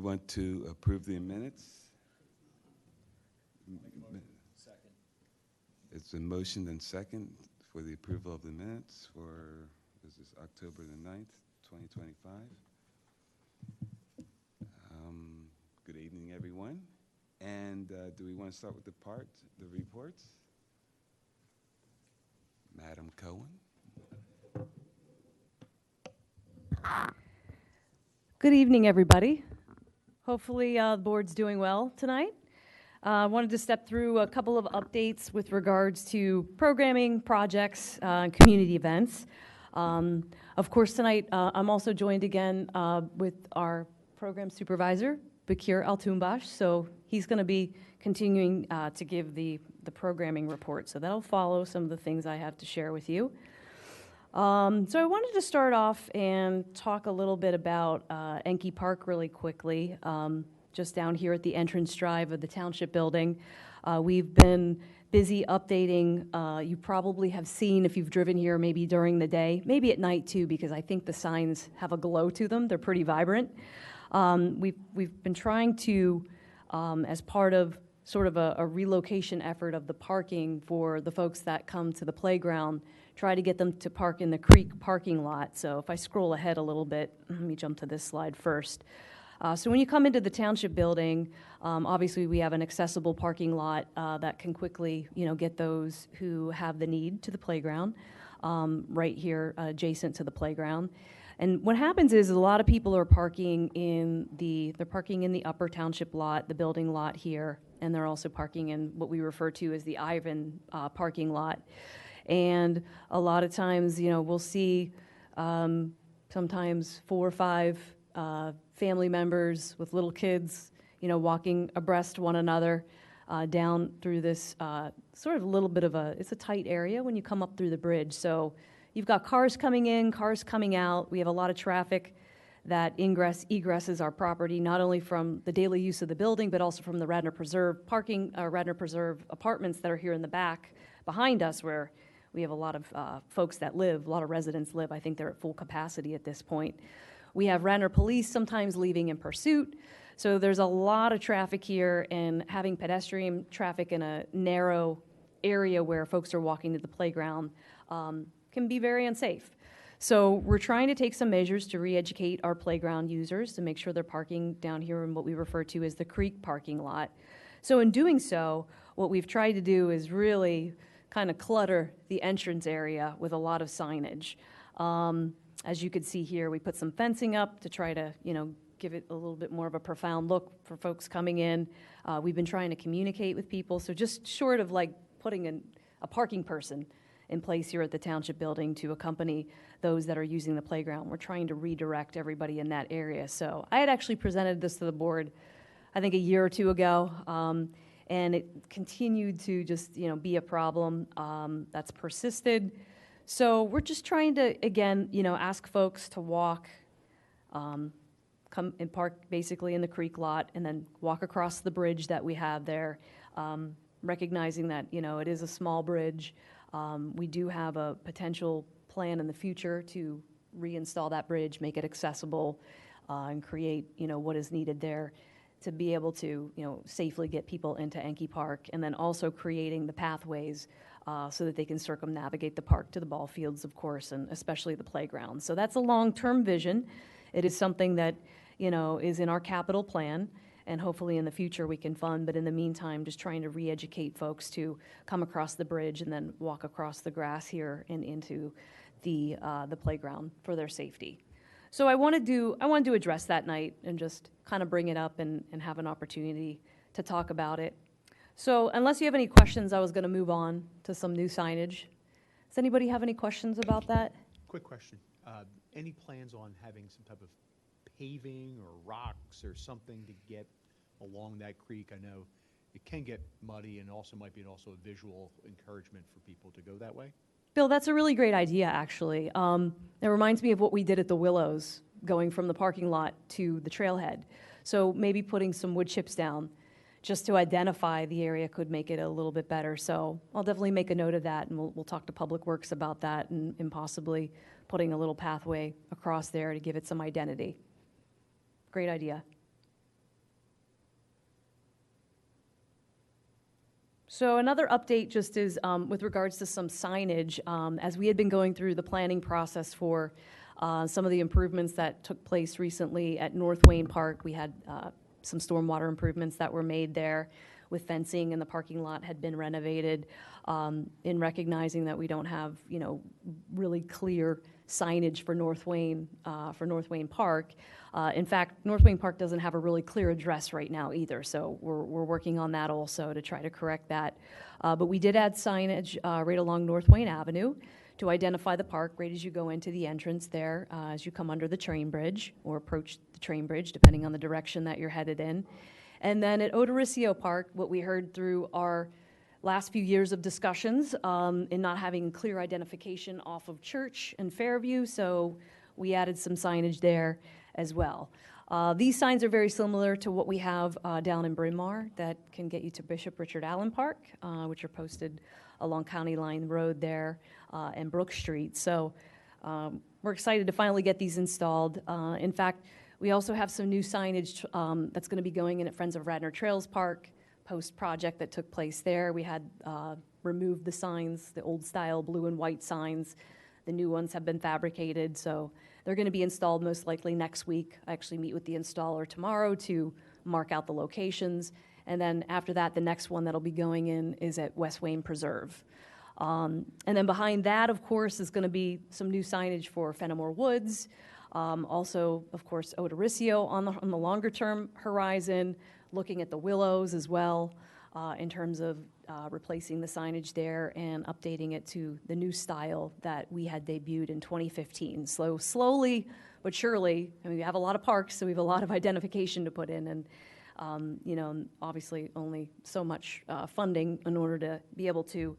want to approve the minutes? Second. It's been motioned and second for the approval of the minutes for, this is October the 9th, 2025. Good evening, everyone. And do we want to start with the reports? Madam Cohen. Good evening, everybody. Hopefully the board's doing well tonight. I wanted to step through a couple of updates with regards to programming, projects, and community events. Of course, tonight I'm also joined again with our program supervisor, Bakir Altumbash, so he's going to be continuing to give the programming report. So that'll follow some of the things I have to share with you. So I wanted to start off and talk a little bit about Enki Park really quickly. Just down here at the entrance drive of the Township building. We've been busy updating. You probably have seen, if you've driven here maybe during the day, maybe at night too, because I think the signs have a glow to them. They're pretty vibrant. We've been trying to, as part of sort of a relocation effort of the parking for the folks that come to the playground, try to get them to park in the creek parking lot. So if I scroll ahead a little bit, let me jump to this slide first. So when you come into the Township building, obviously we have an accessible parking lot that can quickly, get those who have the need to the playground, right here adjacent to the playground. And what happens is a lot of people are parking in the upper Township lot, the building lot here, and they're also parking in what we refer to as the Ivan parking lot. And a lot of times, we'll see sometimes 4 or 5 family members with little kids, walking abreast one another down through this sort of a little bit of it's a tight area when you come up through the bridge. So you've got cars coming in, cars coming out. We have a lot of traffic that egresses our property, not only from the daily use of the building, but also from the Radnor Preserve Radnor Preserve apartments that are here in the back behind us, where we have a lot of folks that live, a lot of residents live. I think they're at full capacity at this point. We have Radnor police sometimes leaving in pursuit. So there's a lot of traffic here, and having pedestrian traffic in a narrow area where folks are walking to the playground can be very unsafe. So we're trying to take some measures to re-educate our playground users to make sure they're parking down here in what we refer to as the creek parking lot. So in doing so, what we've tried to do is really kind of clutter the entrance area with a lot of signage. As you can see here, we put some fencing up to try to, give it a little bit more of a profound look for folks coming in. We've been trying to communicate with people, so just short of like putting a parking person in place here at the Township building to accompany those that are using the playground, we're trying to redirect everybody in that area. So I had actually presented this to the board, I think a year or two ago, and it continued to just, be a problem that's persisted. So we're just trying to, again, ask folks to walk, come and park basically in the creek lot, and then walk across the bridge that we have there, recognizing that, it is a small bridge. We do have a potential plan in the future to reinstall that bridge, make it accessible, and create, what is needed there to be able to, safely get people into Enki Park, and then also creating the pathways so that they can circumnavigate the park to the ball fields, of course, and especially the playground. So that's a long-term vision. It is something that, is in our capital plan, and hopefully in the future we can fund. But in the meantime, just trying to re-educate folks to come across the bridge and then walk across the grass here and into the playground for their safety. So I wanted to address that night and just kind of bring it up and have an opportunity to talk about it. So unless you have any questions, I was going to move on to some new signage. Does anybody have any questions about that? Quick question. Any plans on having some type of paving or rocks or something to get along that creek? I know it can get muddy and also might be also a visual encouragement for people to go that way. Bill, that's a really great idea, actually. It reminds me of what we did at the Willows, going from the parking lot to the trailhead. So maybe putting some wood chips down just to identify the area could make it a little bit better. So I'll definitely make a note of that, and we'll talk to Public Works about that and possibly putting a little pathway across there to give it some identity. Great idea. So another update just is with regards to some signage. As we had been going through the planning process for some of the improvements that took place recently at North Wayne Park, we had some stormwater improvements that were made there with fencing, and the parking lot had been renovated. In recognizing that we don't have, really clear signage for North Wayne Park. In fact, North Wayne Park doesn't have a really clear address right now either, so we're working on that also to try to correct that. But we did add signage right along North Wayne Avenue to identify the park right as you go into the entrance there, as you come under the train bridge or approach the train bridge, depending on the direction that you're headed in. And then at Odoriccio Park, what we heard through our last few years of discussions in not having clear identification off of Church and Fairview, so we added some signage there as well. These signs are very similar to what we have down in Bryn Mawr that can get you to Bishop Richard Allen Park, which are posted along County Line Road there and Brook Street. So we're excited to finally get these installed. In fact, we also have some new signage that's going to be going in at Friends of Radnor Trails Park, post-project that took place there. We had removed the signs, the old-style blue and white signs. The new ones have been fabricated, so they're going to be installed most likely next week. I actually meet with the installer tomorrow to mark out the locations. And then after that, the next one that'll be going in is at West Wayne Preserve. And then behind that, of course, is going to be some new signage for Fenimore Woods. Also, of course, Odoriccio on the longer-term horizon, looking at the Willows as well in terms of replacing the signage there and updating it to the new style that we had debuted in 2015. Slowly but surely, I mean, we have a lot of parks, so we have a lot of identification to put in, and obviously only so much funding in order to be able to,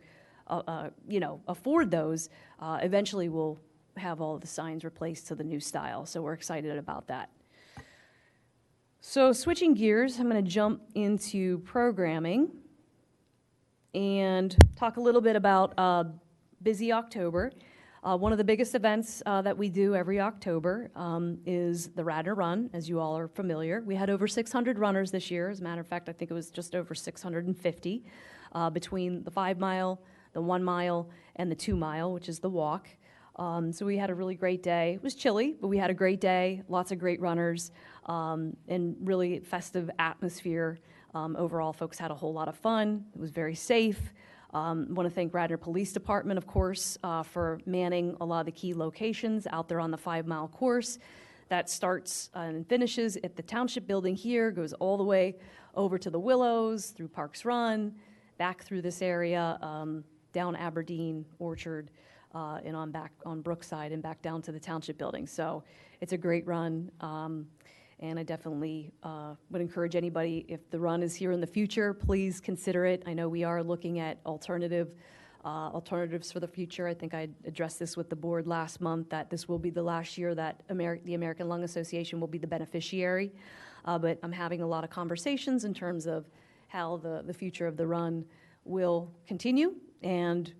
afford those. Eventually, we'll have all of the signs replaced to the new style, so we're excited about that. So switching gears, I'm going to jump into programming and talk a little bit about Busy October. One of the biggest events that we do every October is the Radnor Run, as you all are familiar. We had over 600 runners this year. As a matter of fact, I think it was just over 650 between the 5 mile, the 1 mile, and the 2 mile, which is the walk. So we had a really great day. It was chilly, but we had a great day, lots of great runners, and really festive atmosphere. Overall, folks had a whole lot of fun. It was very safe. I want to thank Radnor Police Department, of course, for manning a lot of the key locations out there on the 5 mile course. That starts and finishes at the Township building here, goes all the way over to the Willows, through Parks Run, back through this area, down Aberdeen, Orchard, and on back on Brookside and back down to the Township building. So it's a great run, and I definitely would encourage anybody, if the run is here in the future, please consider it. I know we are looking at alternatives for the future. I think I addressed this with the board last month, that this will be the last year that the American Lung Association will be the beneficiary. But I'm having a lot of conversations in terms of how the future of the run will continue and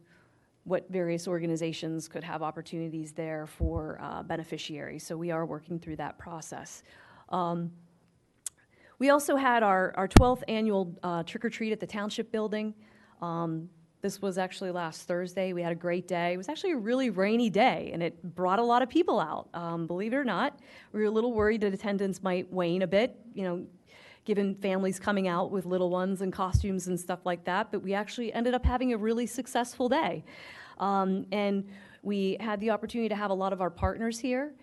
what various organizations could have opportunities there for beneficiaries. So we are working through that process. We also had our 12th annual trick-or-treat at the Township building. This was actually last Thursday. We had a great day. It was actually a really rainy day, and it brought a lot of people out. Believe it or not, we were a little worried that attendance might wane a bit, given families coming out with little ones and costumes and stuff like that, but we actually ended up having a really successful day. And we had the opportunity to have a lot of our partners here.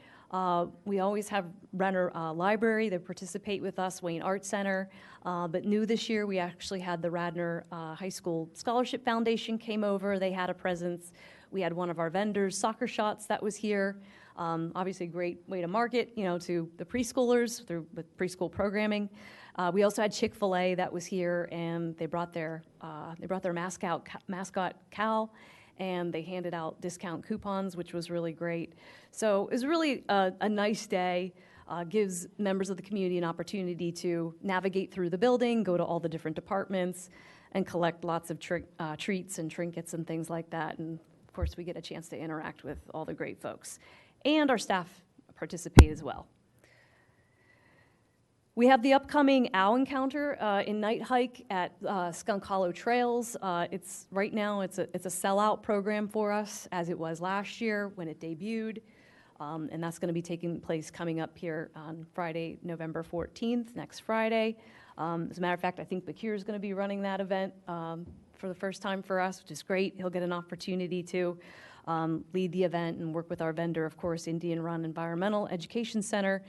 We always have Radnor Library that participate with us, Wayne Art Center, but new this year we actually had the Radnor High School Scholarship Foundation came over. They had a presence. We had one of our vendors, Soccer Shots, that was here. Obviously a great way to market, to the preschoolers through with preschool programming. We also had Chick-fil-A that was here, and they brought their mascot Cal, and they handed out discount coupons, which was really great. So it was really a nice day. Gives members of the community an opportunity to navigate through the building, go to all the different departments, and collect lots of treats and trinkets and things like that. And of course, we get a chance to interact with all the great folks. And our staff participate as well. We have the upcoming owl encounter in Night Hike at Skunk Hollow Trails. Right now it's a sellout program for us, as it was last year when it debuted. And that's going to be taking place coming up here on Friday, November 14th, next Friday. As a matter of fact, I think Bakir is going to be running that event for the first time for us, which is great. He'll get an opportunity to lead the event and work with our vendor, of course, Indian Run Environmental Education Center.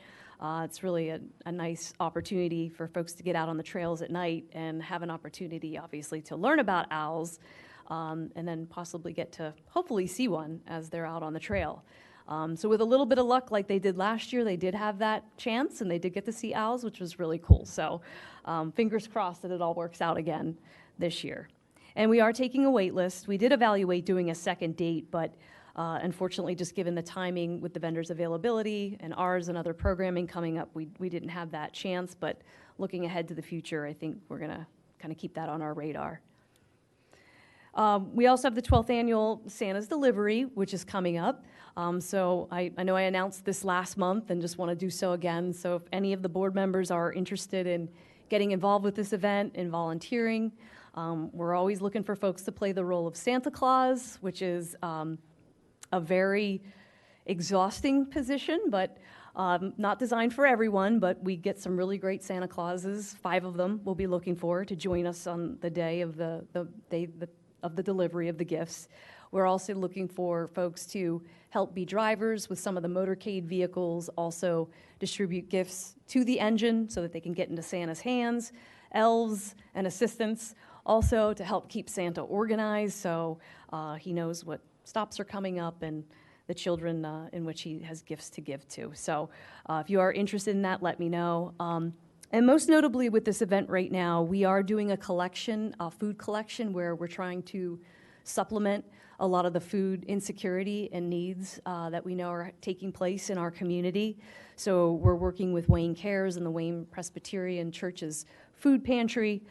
It's really a nice opportunity for folks to get out on the trails at night and have an opportunity, obviously, to learn about owls and then possibly get to hopefully see one as they're out on the trail. So with a little bit of luck, like they did last year, they did have that chance and they did get to see owls, which was really cool. So fingers crossed that it all works out again this year. And we are taking a wait list. We did evaluate doing a second date, but unfortunately, just given the timing with the vendor's availability and ours and other programming coming up, we didn't have that chance. But looking ahead to the future, I think we're going to kind of keep that on our radar. We also have the 12th annual Santa's Delivery, which is coming up. So I know I announced this last month and just want to do so again. So if any of the board members are interested in getting involved with this event and volunteering, we're always looking for folks to play the role of Santa Claus, which is a very exhausting position, but not designed for everyone, but we get some really great Santa Clauses, 5 of them we'll be looking for to join us on the day of the delivery of the gifts. We're also looking for folks to help be drivers with some of the motorcade vehicles, also distribute gifts to the engine so that they can get into Santa's hands, elves and assistants, also to help keep Santa organized so he knows what stops are coming up and the children in which he has gifts to give to. So if you are interested in that, let me know. And most notably with this event right now, we are doing a collection, a food collection, where we're trying to supplement a lot of the food insecurity and needs that we know are taking place in our community. So we're working with Wayne Cares and the Wayne Presbyterian Church's food pantry.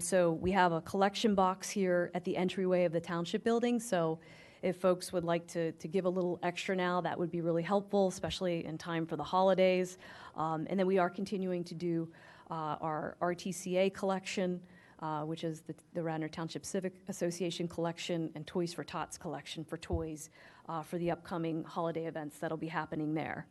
So we have a collection box here at the entryway of the Township building. So if folks would like to give a little extra now, that would be really helpful, especially in time for the holidays. And then we are continuing to do our RTCA collection, which is the Radnor Township Civic Association collection and Toys for Tots collection for toys for the upcoming holiday events that'll be happening there.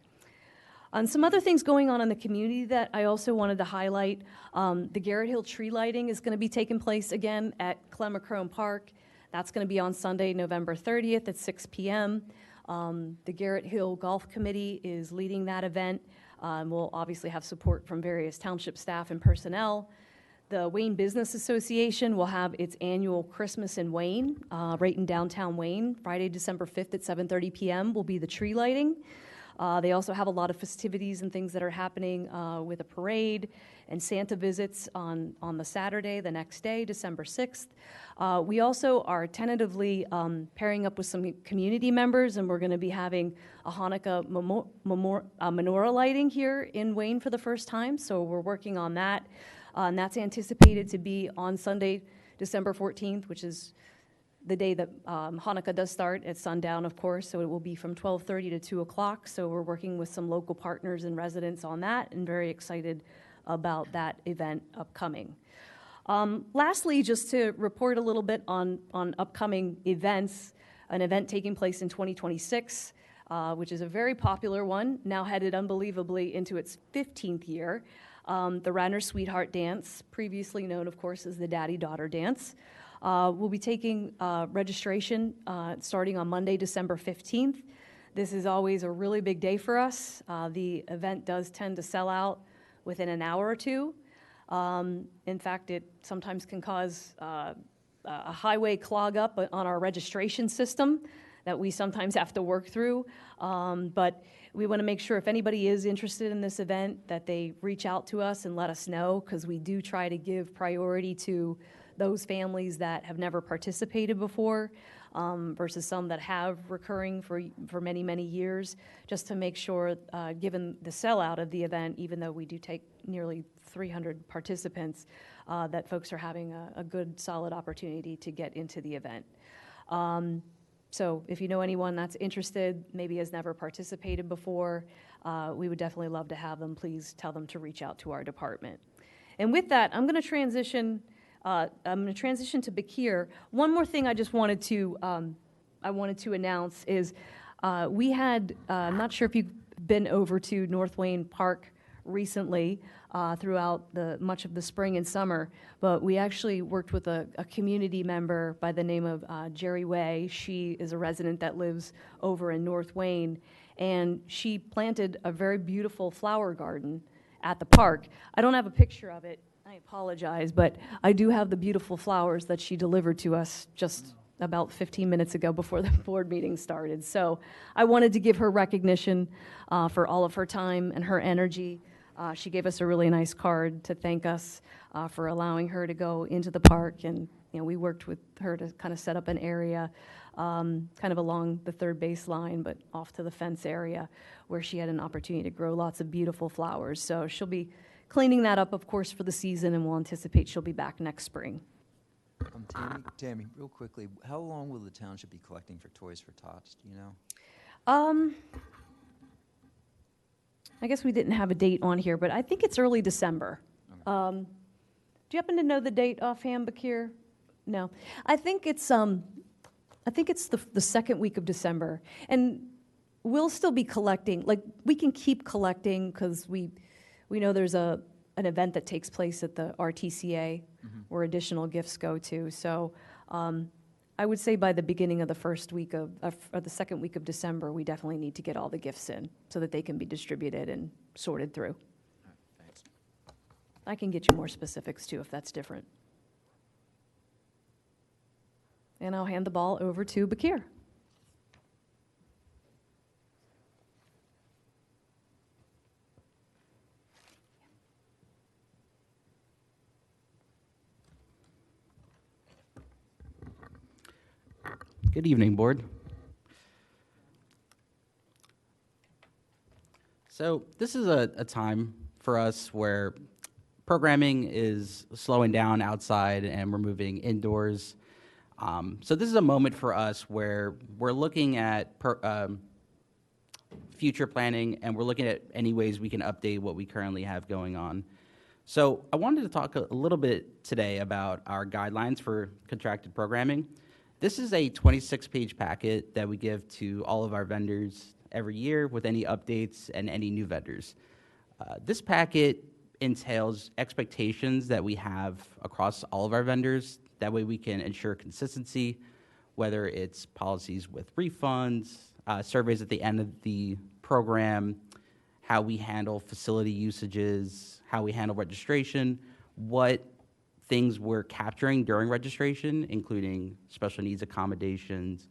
And some other things going on in the community that I also wanted to highlight. The Garrett Hill tree lighting is going to be taking place again at Clemacrone Park. That's going to be on Sunday, November 30th at 6 p.m. The Garrett Hill Golf Committee is leading that event. We'll obviously have support from various township staff and personnel. The Wayne Business Association will have its annual Christmas in Wayne, right in downtown Wayne. Friday, December 5th at 7:30 p.m. will be the tree lighting. They also have a lot of festivities and things that are happening with a parade and Santa visits on the Saturday, the next day, December 6th. We also are tentatively pairing up with some community members, and we're going to be having a Hanukkah menorah lighting here in Wayne for the first time. So we're working on that. And that's anticipated to be on Sunday, December 14th, which is the day that Hanukkah does start at sundown, of course, so it will be from 12:30 to 2 o'clock. So we're working with some local partners and residents on that and very excited about that event upcoming. Lastly, just to report a little bit on upcoming events, an event taking place in 2026, which is a very popular one, now headed unbelievably into its 15th year, the Radnor Sweetheart Dance, previously known, of course, as the Daddy-Daughter Dance. We'll be taking registration starting on Monday, December 15th. This is always a really big day for us. The event does tend to sell out within an hour or two. In fact, it sometimes can cause a highway clog up on our registration system that we sometimes have to work through. But we want to make sure if anybody is interested in this event that they reach out to us and let us know, because we do try to give priority to those families that have never participated before versus some that have recurring for many, many years, just to make sure, given the sellout of the event, even though we do take nearly 300 participants, that folks are having a good, solid opportunity to get into the event. So if you know anyone that's interested, maybe has never participated before, we would definitely love to have them. Please tell them to reach out to our department. And with that, I'm going to transition to Bakir. One more thing I just wanted to announce is we had, I'm not sure if you've been over to North Wayne Park recently throughout much of the spring and summer, but we actually worked with a community member by the name of Jerry Way. She is a resident that lives over in North Wayne, and she planted a very beautiful flower garden at the park. I don't have a picture of it, I apologize, but I do have the beautiful flowers that she delivered to us just about 15 minutes ago before the board meeting started. So I wanted to give her recognition for all of her time and her energy. She gave us a really nice card to thank us for allowing her to go into the park, and we worked with her to kind of set up an area kind of along the third base line, but off to the fence area where she had an opportunity to grow lots of beautiful flowers. So she'll be cleaning that up, of course, for the season, and we'll anticipate she'll be back next spring. Tammy, real quickly, how long will the township be collecting for Toys for Tots, do you know? I guess we didn't have a date on here, but I think it's early December. Okay. Do you happen to know the date offhand, Bakir? No. I think it's the second week of December. And we'll still be collecting, like, we can keep collecting because we know there's an event that takes place at the RTCA where additional gifts go to. So I would say by the beginning of the first week or the second week of December, we definitely need to get all the gifts in so that they can be distributed and sorted through. All right, thanks. I can get you more specifics too if that's different. And I'll hand the ball over to Bakir. Good evening, Board. So this is a time for us where programming is slowing down outside and we're moving indoors. So this is a moment for us where we're looking at future planning, and we're looking at any ways we can update what we currently have going on. So I wanted to talk a little bit today about our guidelines for contracted programming. This is a 26-page packet that we give to all of our vendors every year with any updates and any new vendors. This packet entails expectations that we have across all of our vendors. That way we can ensure consistency, whether it's policies with refunds, surveys at the end of the program, how we handle facility usages, how we handle registration, what things we're capturing during registration, including special needs accommodations,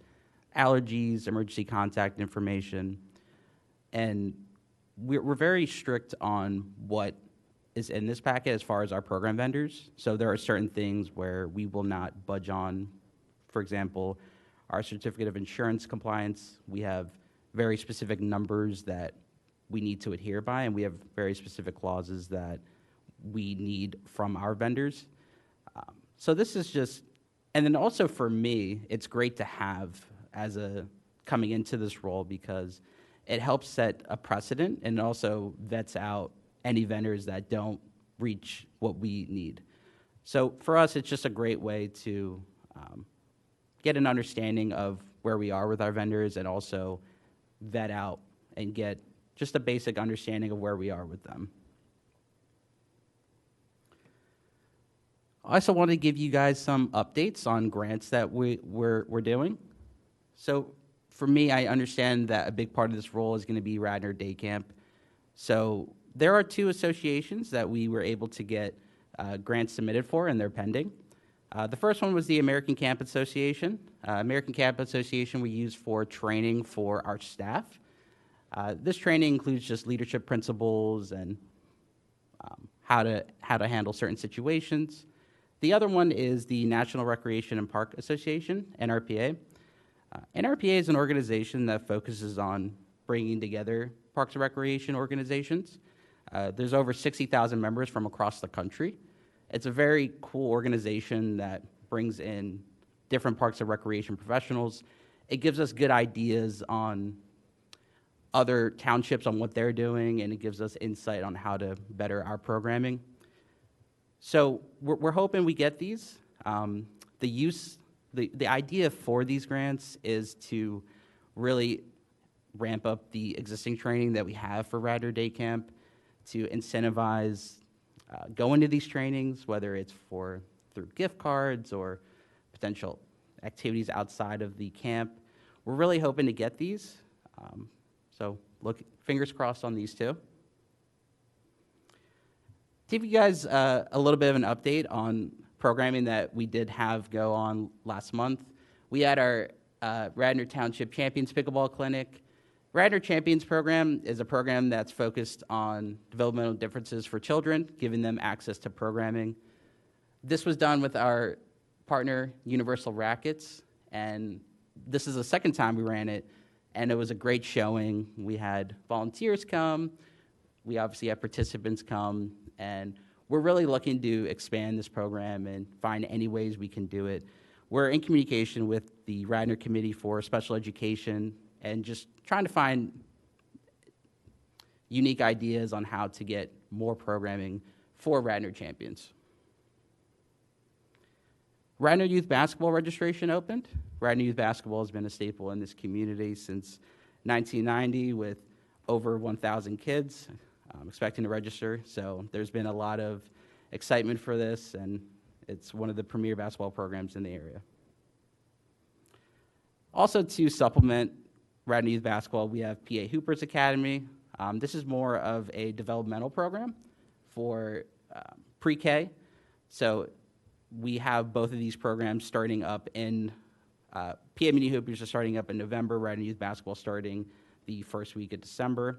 allergies, emergency contact information. And we're very strict on what is in this packet as far as our program vendors. So there are certain things where we will not budge on. For example, our certificate of insurance compliance, we have very specific numbers that we need to adhere by, and we have very specific clauses that we need from our vendors. So this is just, and then also for me, it's great to have as coming into this role because it helps set a precedent and also vets out any vendors that don't reach what we need. So for us, it's just a great way to get an understanding of where we are with our vendors and also vet out and get just a basic understanding of where we are with them. I also want to give you guys some updates on grants that we're doing. So for me, I understand that a big part of this role is going to be Radnor Day Camp. So there are 2 associations that we were able to get grants submitted for, and they're pending. The first one was the American Camp Association. American Camp Association we use for training for our staff. This training includes just leadership principles and how to handle certain situations. The other one is the National Recreation and Park Association, NRPA. NRPA is an organization that focuses on bringing together parks and recreation organizations. There's over 60,000 members from across the country. It's a very cool organization that brings in different parks and recreation professionals. It gives us good ideas on other townships on what they're doing, and it gives us insight on how to better our programming. So we're hoping we get these. The idea for these grants is to really ramp up the existing training that we have for Radnor Day Camp, to incentivize going to these trainings, whether it's through gift cards or potential activities outside of the camp. We're really hoping to get these. So fingers crossed on these two. To give you guys a little bit of an update on programming that we did have go on last month. We had our Radnor Township Champions Pickleball Clinic. Radnor Champions program is a program that's focused on developmental differences for children, giving them access to programming. This was done with our partner, Universal Rackets, and this is the second time we ran it, and it was a great showing. We had volunteers come, we obviously had participants come, and we're really looking to expand this program and find any ways we can do it. We're in communication with the Radnor Committee for Special Education and just trying to find unique ideas on how to get more programming for Radnor Champions. Radnor Youth Basketball registration opened. Radnor Youth Basketball has been a staple in this community since 1990 with over 1,000 kids expecting to register. So there's been a lot of excitement for this, and it's one of the premier basketball programs in the area. Also, to supplement Radnor Youth Basketball, we have PA Hoopers Academy. This is more of a developmental program for pre-K. So we have both of these programs starting up in, PA Mini Hoopers are starting up in November, Radnor Youth Basketball starting the first week of December.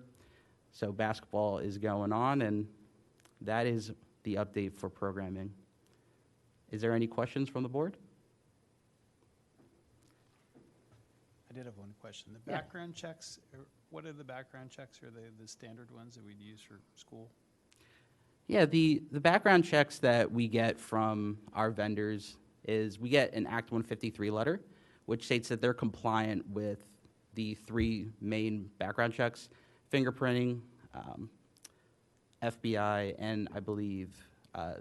So basketball is going on, and that is the update for programming. Is there any questions from the board? I did have one question. The Yeah. background checks, what are the background checks? Are they the standard ones that we'd use for school? Yeah, the background checks that we get from our vendors is we get an Act 153 letter, which states that they're compliant with the three main background checks: fingerprinting, FBI, and I believe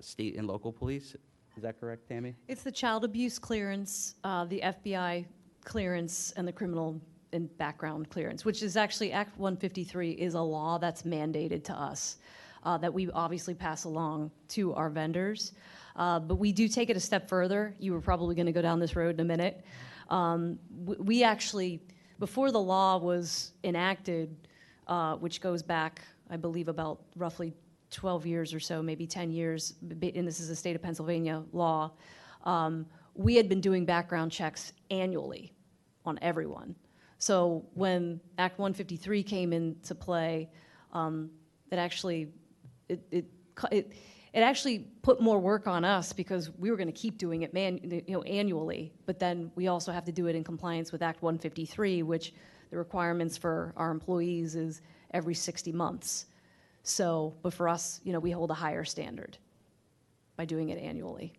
state and local police. Is that correct, Tammy? It's the child abuse clearance, the FBI clearance, and the criminal and background clearance, which is actually Act 153 is a law that's mandated to us that we obviously pass along to our vendors. But we do take it a step further. You were probably going to go down this road in a minute. We actually, before the law was enacted, which goes back, I believe, about roughly 12 years or so, maybe 10 years, and this is a state of Pennsylvania law, we had been doing background checks annually on everyone. So when Act 153 came into play, it actually put more work on us because we were going to keep doing it annually, but then we also have to do it in compliance with Act 153, which the requirements for our employees is every 60 months. So, but for us, we hold a higher standard by doing it annually.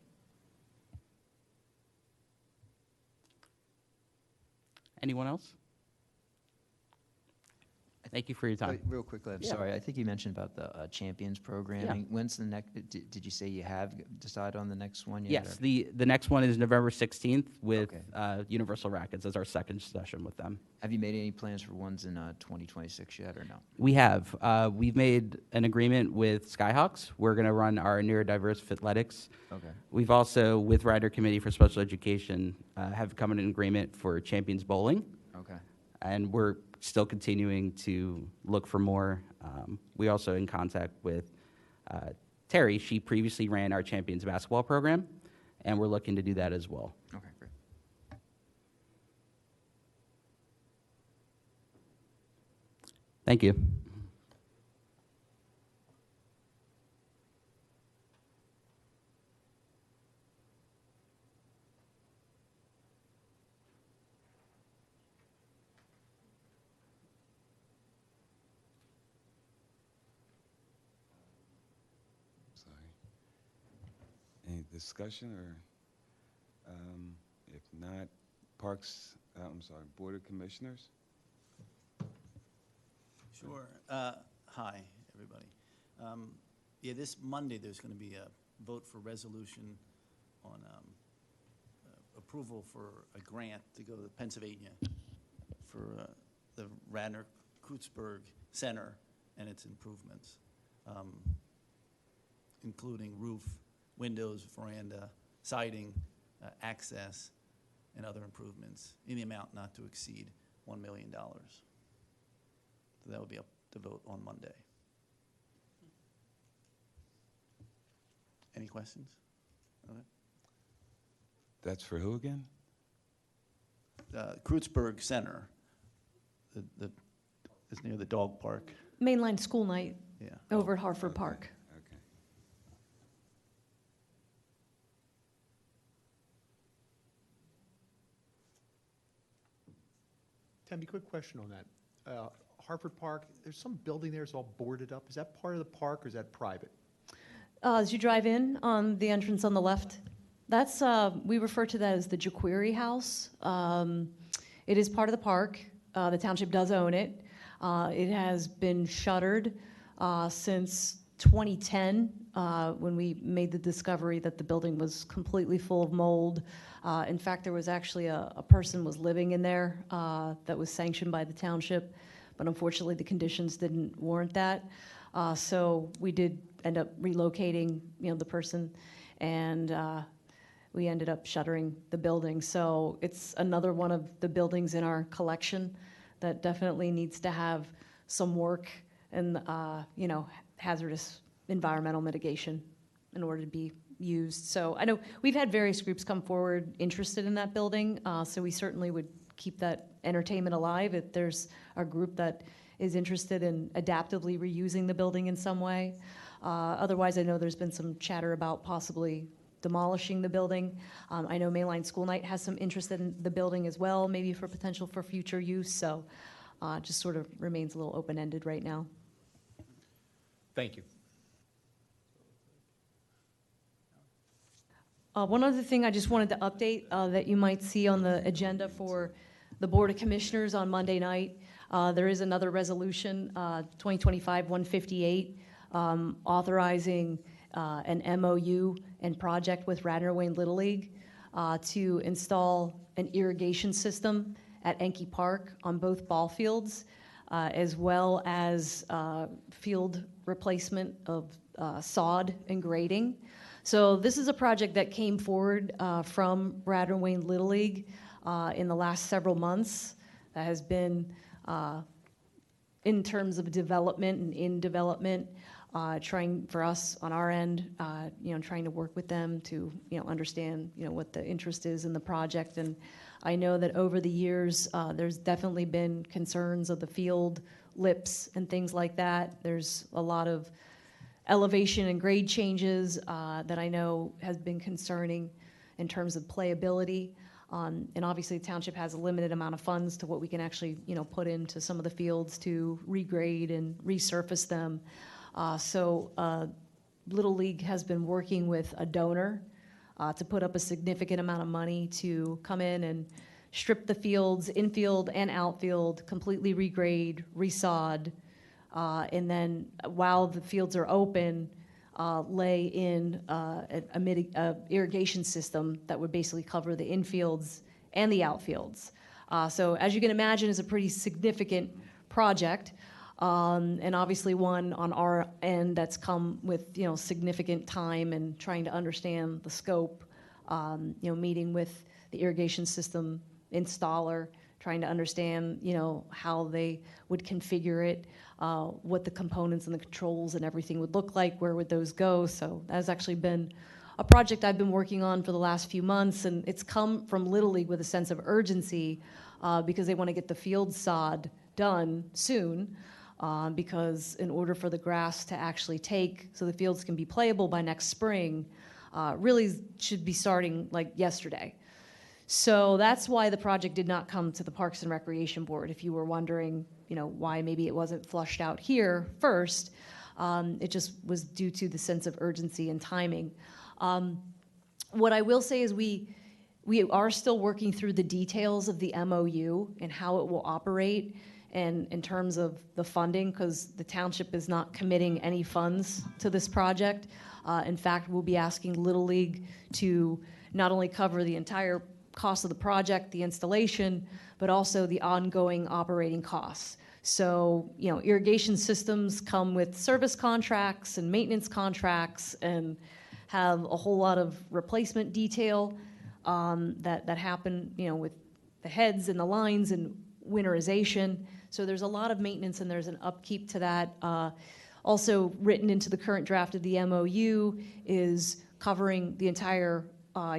Anyone else? Thank you for your time. Real quickly, I'm Yeah. sorry, I think you mentioned about the Champions programming. When's the next, did you say you have decided on the next one yet? Yes, or- the next one is November 16th with Okay. Universal Rackets as our second session with them. Have you made any plans for ones in 2026 yet, or no? We have. We've made an agreement with Skyhawks. We're going to run our neurodiverse athletics. Okay. We've also, with Radnor Committee for Special Education, have come in an agreement for Champions Bowling, Okay. and we're still continuing to look for more. We also in contact with Terry. She previously ran our Champions basketball program, and we're looking to do that as well. Okay, great. Thank you. Sorry. Any discussion or, if not, Board of Commissioners? Sure. Hi, everybody. Yeah, this Monday, there's going to be a vote for resolution on approval for a grant to go to Pennsylvania for the Radnor Kreuzberg Center and its improvements, including roof, windows, veranda, siding, access, and other improvements in the amount not to exceed $1 million. So that will be up to vote on Monday. Any questions? Okay. That's for who again? Kreuzberg Center, is near the dog park. Mainline school night Yeah. over at Hartford Okay, Park. Okay. Tammy, quick question on that. Hartford Park, there's some building there, it's all boarded up. Is that part of the park or is that private? As you drive in on the entrance on the left, that's, we refer to that as the Jaquiri House. It is part of the park. The township does own it. It has been shuttered since 2010, when we made the discovery that the building was completely full of mold. In fact, there was actually a person was living in there that was sanctioned by the township, but unfortunately the conditions didn't warrant that. So we did end up relocating, the person, and we ended up shuttering the building. So it's another one of the buildings in our collection that definitely needs to have some work and, hazardous environmental mitigation in order to be used. So I know we've had various groups come forward interested in that building, so we certainly would keep that entertainment alive if there's a group that is interested in adaptively reusing the building in some way. Otherwise, I know there's been some chatter about possibly demolishing the building. I know Mainline School Night has some interest in the building as well, maybe for potential for future use, so just sort of remains a little open-ended right now. Thank you. One other thing I just wanted to update that you might see on the agenda for the Board of Commissioners on Monday night. There is another resolution, 2025-158, authorizing an MOU and project with Radnor Wayne Little League to install an irrigation system at Enke Park on both ball fields, as well as field replacement of sod and grading. So this is a project that came forward from Radnor Wayne Little League in the last several months that has been in terms of development and in development, trying for us on our end, trying to work with them to, understand, what the interest is in the project. And I know that over the years, there's definitely been concerns of the field lips and things like that. There's a lot of elevation and grade changes that I know has been concerning in terms of playability. And obviously, the township has a limited amount of funds to what we can actually, put into some of the fields to regrade and resurface them. So Little League has been working with a donor to put up a significant amount of money to come in and strip the fields, infield and outfield, completely regrade, resod, and then while the fields are open, lay in a irrigation system that would basically cover the infields and the outfields. So as you can imagine, it's a pretty significant project, and obviously one on our end that's come with significant time and trying to understand the scope, meeting with the irrigation system installer, trying to understand how they would configure it, what the components and the controls and everything would look like, where would those go. So that has actually been a project I've been working on for the last few months, and it's come from Little League with a sense of urgency because they want to get the field sod done soon, because in order for the grass to actually take so the fields can be playable by next spring, really should be starting like yesterday. So that's why the project did not come to the Parks and Recreation Board. If you were wondering, why maybe it wasn't flushed out here first, it just was due to the sense of urgency and timing. What I will say is we are still working through the details of the MOU and how it will operate and in terms of the funding, because the township is not committing any funds to this project. In fact, we'll be asking Little League to not only cover the entire cost of the project, the installation, but also the ongoing operating costs. So, you know, irrigation systems come with service contracts and maintenance contracts and have a whole lot of replacement detail that happen, you know, with the heads and the lines and winterization. So there's a lot of maintenance and there's an upkeep to that. Also written into the current draft of the MOU is covering the entire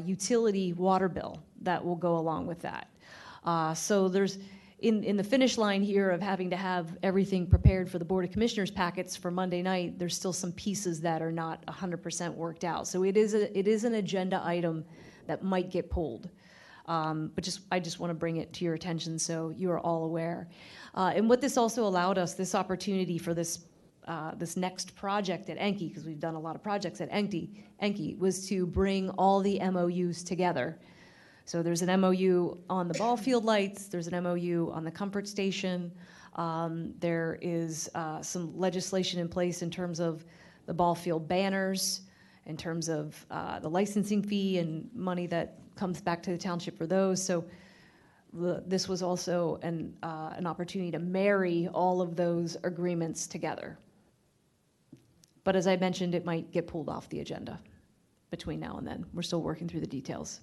utility water bill that will go along with that. So there's, in the finish line here of having to have everything prepared for the Board of Commissioners packets for Monday night, there's still some pieces that are not 100% worked out. So it is an agenda item that might get pulled. But I just want to bring it to your attention so you are all aware. And what this also allowed us, this opportunity for this next project at Enki, because we've done a lot of projects at Enki, was to bring all the MOUs together. So there's an MOU on the ball field lights, there's an MOU on the comfort station, there is some legislation in place in terms of the ball field banners, in terms of the licensing fee and money that comes back to the township for those. So this was also an opportunity to marry all of those agreements together. But as I mentioned, it might get pulled off the agenda between now and then. We're still working through the details.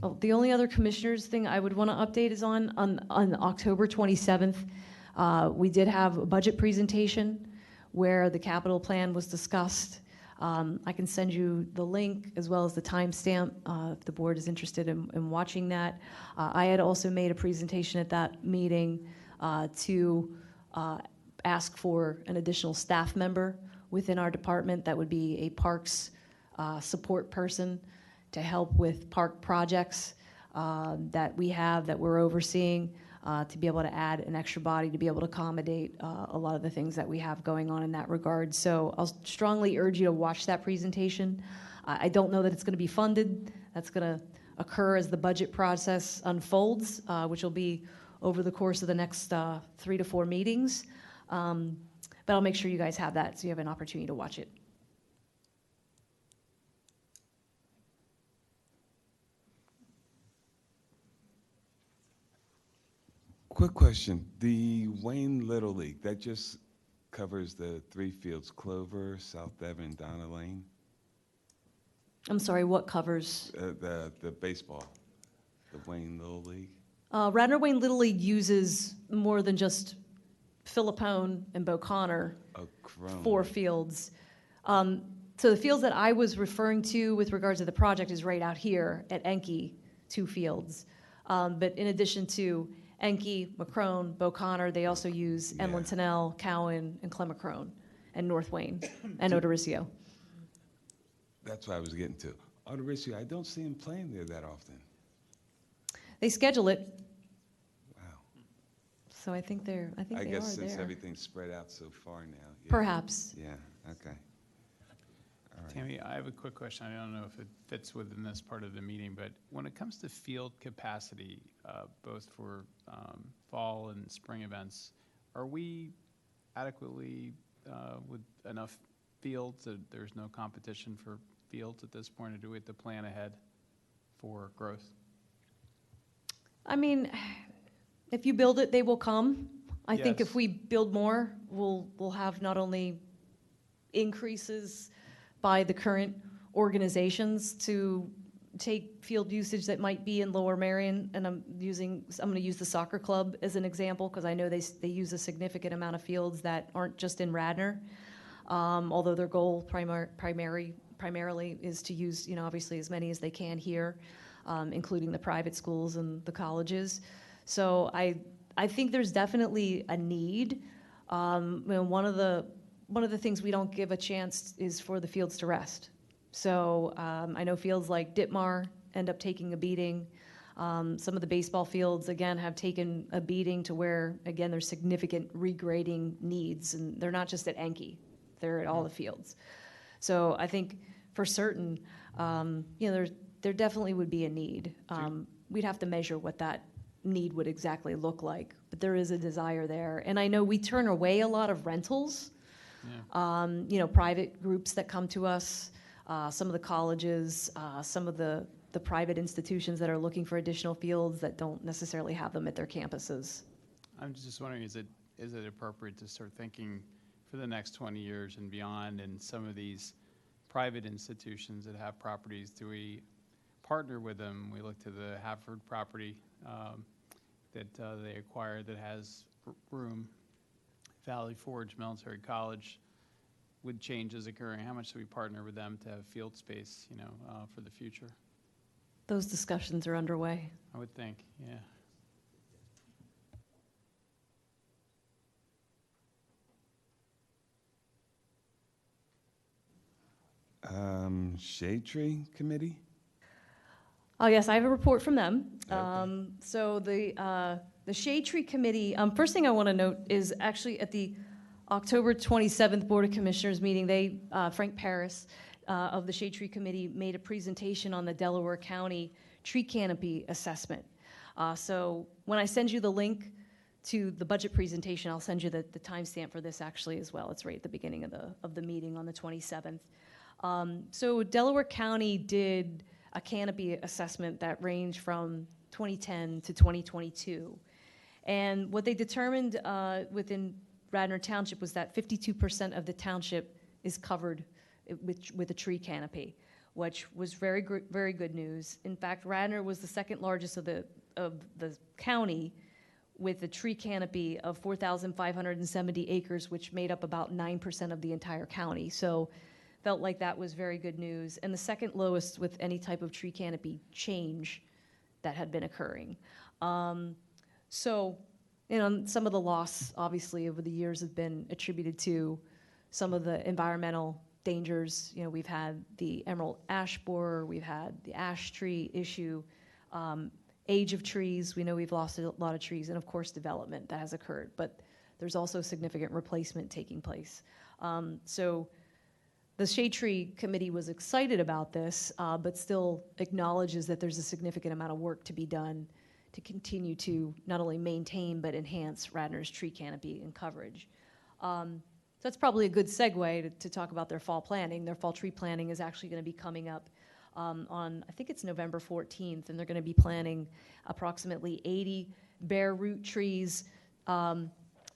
Oh, the only other commissioners thing I would want to update is on October 27th. We did have a budget presentation where the capital plan was discussed. I can send you the link as well as the timestamp if the board is interested in watching that. I had also made a presentation at that meeting to ask for an additional staff member within our department that would be a parks support person to help with park projects that we're overseeing, to be able to add an extra body to be able to accommodate a lot of the things that we have going on in that regard. So I'll strongly urge you to watch that presentation. I don't know that it's going to be funded. That's going to occur as the budget process unfolds, which will be over the course of the next 3 to 4 meetings. But I'll make sure you guys have that so you have an opportunity to watch it. Quick question, the Wayne Little League, that just covers the 3 fields, Clover, South Devon, and Donna Lane? I'm sorry, what covers? The baseball, the Wayne Little League? Radnor Wayne Little League uses more than just Philippone and Beauconnor, 4 fields. So the fields that I was referring to with regards to the project is right out here at Enki, 2 fields. But in addition to Enki, Macrone, Beauconnor, they also use Emlyn Tennell, Cowan, and Clemacrone, and North Wayne, and Odoricio. That's what I was getting to. Odoricio, I don't see him playing there that often. They schedule it, Wow. so I think they I are guess since there. everything's spread out so far now. Yeah. Perhaps. Yeah, okay. All right. Tammy, I have a quick question. I don't know if it fits within this part of the meeting, but when it comes to field capacity, both for fall and spring events, are we adequately with enough fields that there's no competition for fields at this point, or do we have to plan ahead for growth? I mean, if you build it, they will come. I think if Yes. we build more, we'll have not only increases by the current organizations to take field usage that might be in Lower Merion, and I'm going to use the soccer club as an example because I know they use a significant amount of fields that aren't just in Radnor, although their goal primarily is to use, obviously as many as they can here, including the private schools and the colleges. So I think there's definitely a need. One of the things we don't give a chance is for the fields to rest. So I know fields like Ditmar end up taking a beating. Some of the baseball fields, again, have taken a beating to where, again, there's significant regrading needs. And they're not just at Enki. They're at all the fields. So I think for certain, there definitely would be a need. We'd have to measure what that need would exactly look like, but there is a desire there. And I know we turn away a lot of rentals, private groups that come to us, some of the colleges, some of the private institutions that are looking for additional fields that don't necessarily have them at their campuses. I'm just wondering, is it appropriate to start thinking for the next 20 years and beyond, and some of these private institutions that have properties, do we partner with them? We look to the Hafford property that they acquired that has room. Valley Forge Military College, with changes occurring, how much do we partner with them to have field space, for the future? Those discussions are underway. I would think, yeah. Shade Tree Committee? Oh, yes, I have a report from them. Okay. So the Shade Tree Committee, first thing I want to note is actually at the October 27th Board of Commissioners meeting, Frank Paris of the Shade Tree Committee made a presentation on the Delaware County tree canopy assessment. So when I send you the link to the budget presentation, I'll send you the timestamp for this actually as well. It's right at the beginning of the meeting on the 27th. So Delaware County did a canopy assessment that ranged from 2010 to 2022. And what they determined within Radnor Township was that 52% of the township is covered with a tree canopy, which was very good news. In fact, Radnor was the second largest of the county with a tree canopy of 4,570 acres, which made up about 9% of the entire county. So felt like that was very good news. And the second lowest with any type of tree canopy change that had been occurring. So, some of the loss, obviously, over the years has been attributed to some of the environmental dangers. We've had the emerald ash borer, we've had the ash tree issue, age of trees. We know we've lost a lot of trees, and of course, development that has occurred. But there's also significant replacement taking place. So the Shade Tree Committee was excited about this, but still acknowledges that there's a significant amount of work to be done to continue to not only maintain but enhance Radnor's tree canopy and coverage. So that's probably a good segue to talk about their fall planting. Their fall tree planting is actually going to be coming up on, I think it's November 14th, and they're going to be planting approximately 80 bare root trees,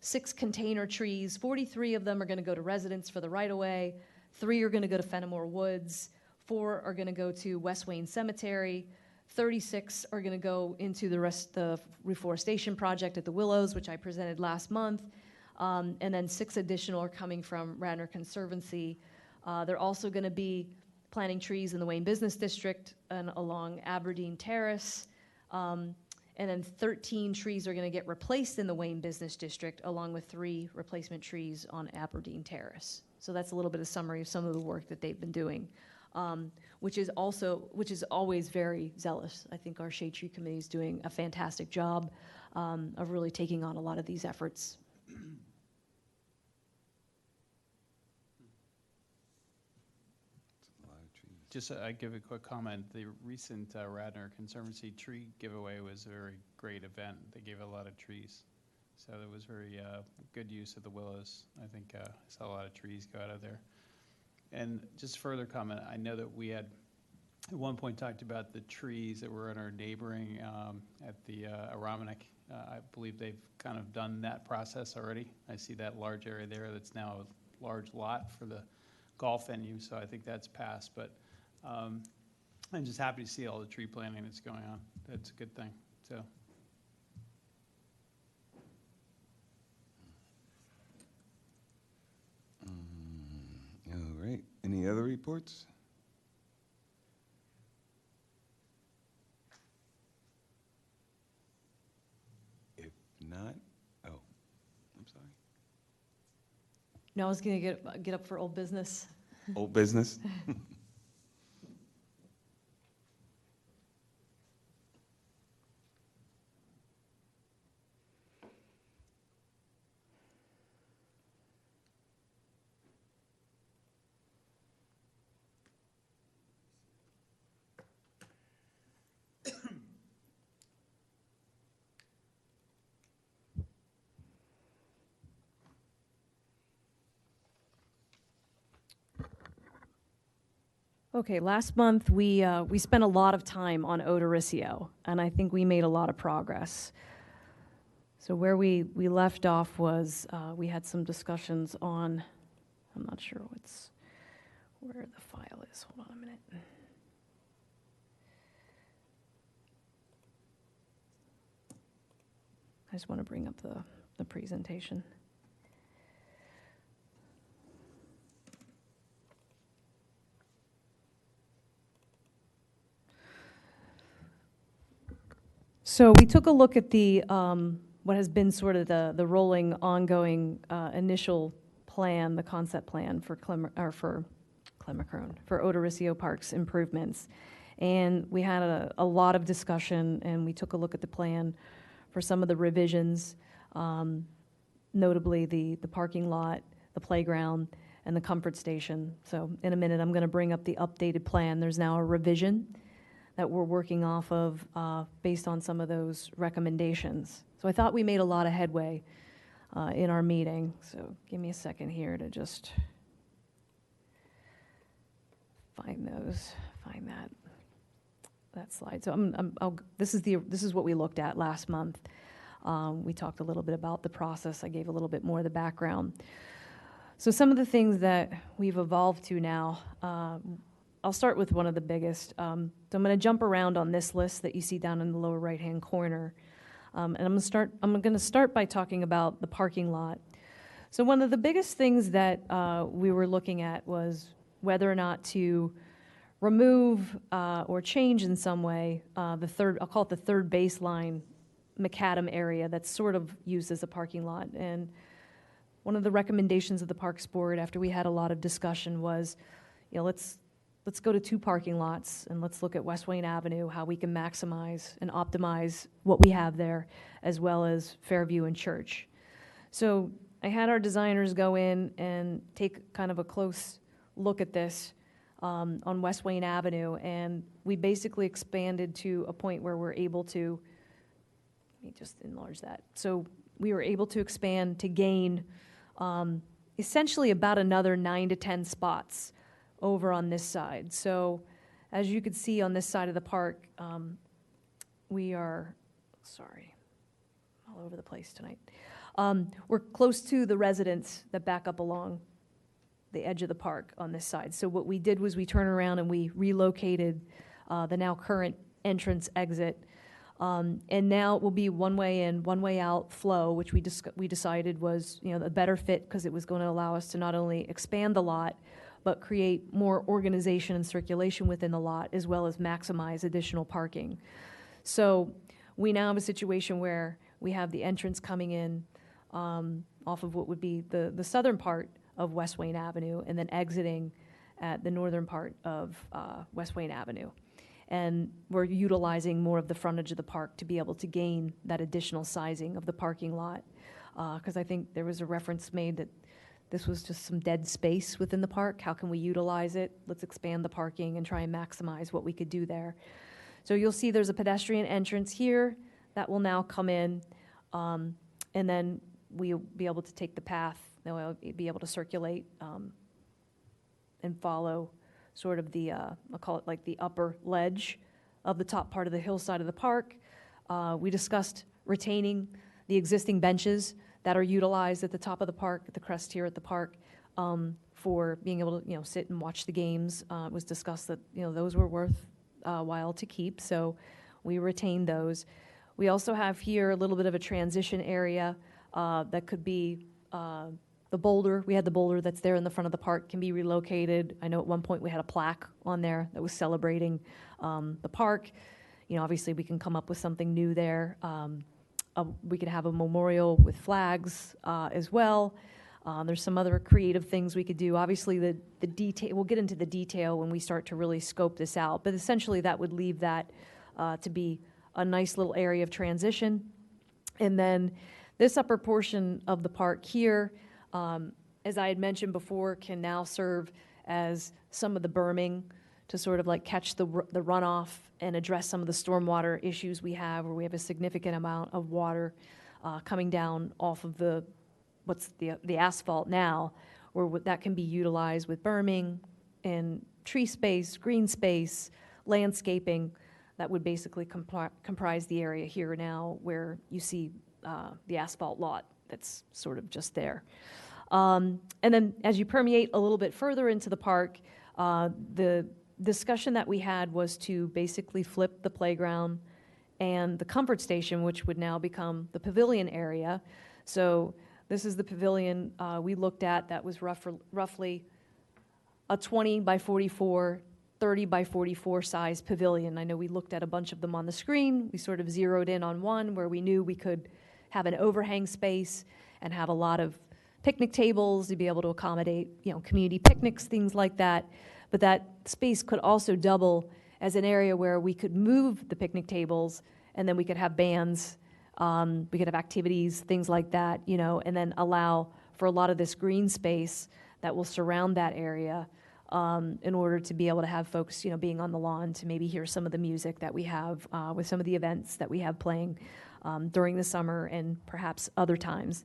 6 container trees. 43 of them are going to go to residents for the right-of-way. 3 are going to go to Fenimore Woods. 4 are going to go to West Wayne Cemetery. 36 are going to go into the reforestation project at the Willows, which I presented last month. And then 6 additional are coming from Radnor Conservancy. They're also going to be planting trees in the Wayne Business District and along Aberdeen Terrace. And then 13 trees are going to get replaced in the Wayne Business District, along with 3 replacement trees on Aberdeen Terrace. So that's a little bit of summary of some of the work that they've been doing, which is always very zealous. I think our Shade Tree Committee is doing a fantastic job of really taking on a lot of these efforts. Just I give a quick comment. The recent Radnor Conservancy tree giveaway was a very great event. They gave a lot of trees. So it was very good use of the willows. I think I saw a lot of trees go out of there. And just further comment, I know that we had at one point talked about the trees that were in our neighboring at the Aramanek. I believe they've kind of done that process already. I see that large area there that's now a large lot for the golf venue, so I think that's passed. But I'm just happy to see all the tree planting that's going on. That's a good thing. So. All right. Any other reports? If not, oh, I'm sorry. No, I was going to get up for old business. Old business? Okay, last month, we spent a lot of time on Odoriceo, and I think we made a lot of progress. So where we left off was, we had some discussions on, I'm not sure where the file is. Hold on a minute. I just want to bring up the presentation. So we took a look at the what has been sort of the rolling, ongoing initial plan, the concept plan for Odoriceo Park's improvements, and we had a lot of discussion, and we took a look at the plan for some of the revisions, notably the parking lot, the playground, and the comfort station. So in a minute, I'm going to bring up the updated plan. There's now a revision that we're working off of based on some of those recommendations. So I thought we made a lot of headway in our meeting. So give me a second here to just find that slide. So this is what we looked at last month. We talked a little bit about the process. I gave a little bit more of the background. So some of the things that we've evolved to now, I'll start with one of the biggest. So I'm going to jump around on this list that you see down in the lower right-hand corner. And I'm going to start by talking about the parking lot. So one of the biggest things that we were looking at was whether or not to remove or change in some way I'll call it the third baseline macadam area that's sort of used as a parking lot. And one of the recommendations of the Parks Board after we had a lot of discussion was, let's go to 2 parking lots and let's look at West Wayne Avenue, how we can maximize and optimize what we have there, as well as Fairview and Church. So I had our designers go in and take kind of a close look at this on West Wayne Avenue, and we basically expanded to a point where we're able to, let me just enlarge that. So we were able to expand to gain essentially about another 9 to 10 spots over on this side. So as you can see on this side of the park, we are, all over the place tonight. We're close to the residents that back up along the edge of the park on this side. So what we did was we turned around and we relocated the now current entrance exit. And now it will be one way in, one way out flow, which we decided was a better fit because it was going to allow us to not only expand the lot, but create more organization and circulation within the lot, as well as maximize additional parking. So we now have a situation where we have the entrance coming in off of what would be the southern part of West Wayne Avenue, and then exiting at the northern part of West Wayne Avenue. And we're utilizing more of the frontage of the park to be able to gain that additional sizing of the parking lot. Because I think there was a reference made that this was just some dead space within the park. How can we utilize it? Let's expand the parking and try and maximize what we could do there. So you'll see there's a pedestrian entrance here that will now come in, and then we'll be able to take the path, we'll be able to circulate and follow sort of the, I'll call it like the upper ledge of the top part of the hillside of the park. We discussed retaining the existing benches that are utilized at the top of the park, at the crest here at the park, for being able to sit and watch the games. It was discussed that those were worth a while to keep, so we retained those. We also have here a little bit of a transition area that could be the boulder. We had the boulder that's there in the front of the park can be relocated. I know at one point we had a plaque on there that was celebrating the park. Obviously we can come up with something new there. We could have a memorial with flags as well. There's some other creative things we could do. Obviously the detail, we'll get into the detail when we start to really scope this out, but essentially that would leave that to be a nice little area of transition. And then this upper portion of the park here, as I had mentioned before, can now serve as some of the berming to sort of like catch the runoff and address some of the stormwater issues we have, where we have a significant amount of water coming down off of the asphalt now, where that can be utilized with berming in tree space, green space, landscaping that would basically comprise the area here now where you see the asphalt lot that's sort of just there. And then as you permeate a little bit further into the park, the discussion that we had was to basically flip the playground and the comfort station, which would now become the pavilion area. So this is the pavilion we looked at that was roughly a 20 by 44, 30 by 44 size pavilion. I know we looked at a bunch of them on the screen. We sort of zeroed in on one where we knew we could have an overhang space and have a lot of picnic tables to be able to accommodate, community picnics, things like that. But that space could also double as an area where we could move the picnic tables, and then we could have bands, we could have activities, things like that, and then allow for a lot of this green space that will surround that area in order to be able to have folks, being on the lawn to maybe hear some of the music that we have with some of the events that we have playing during the summer and perhaps other times,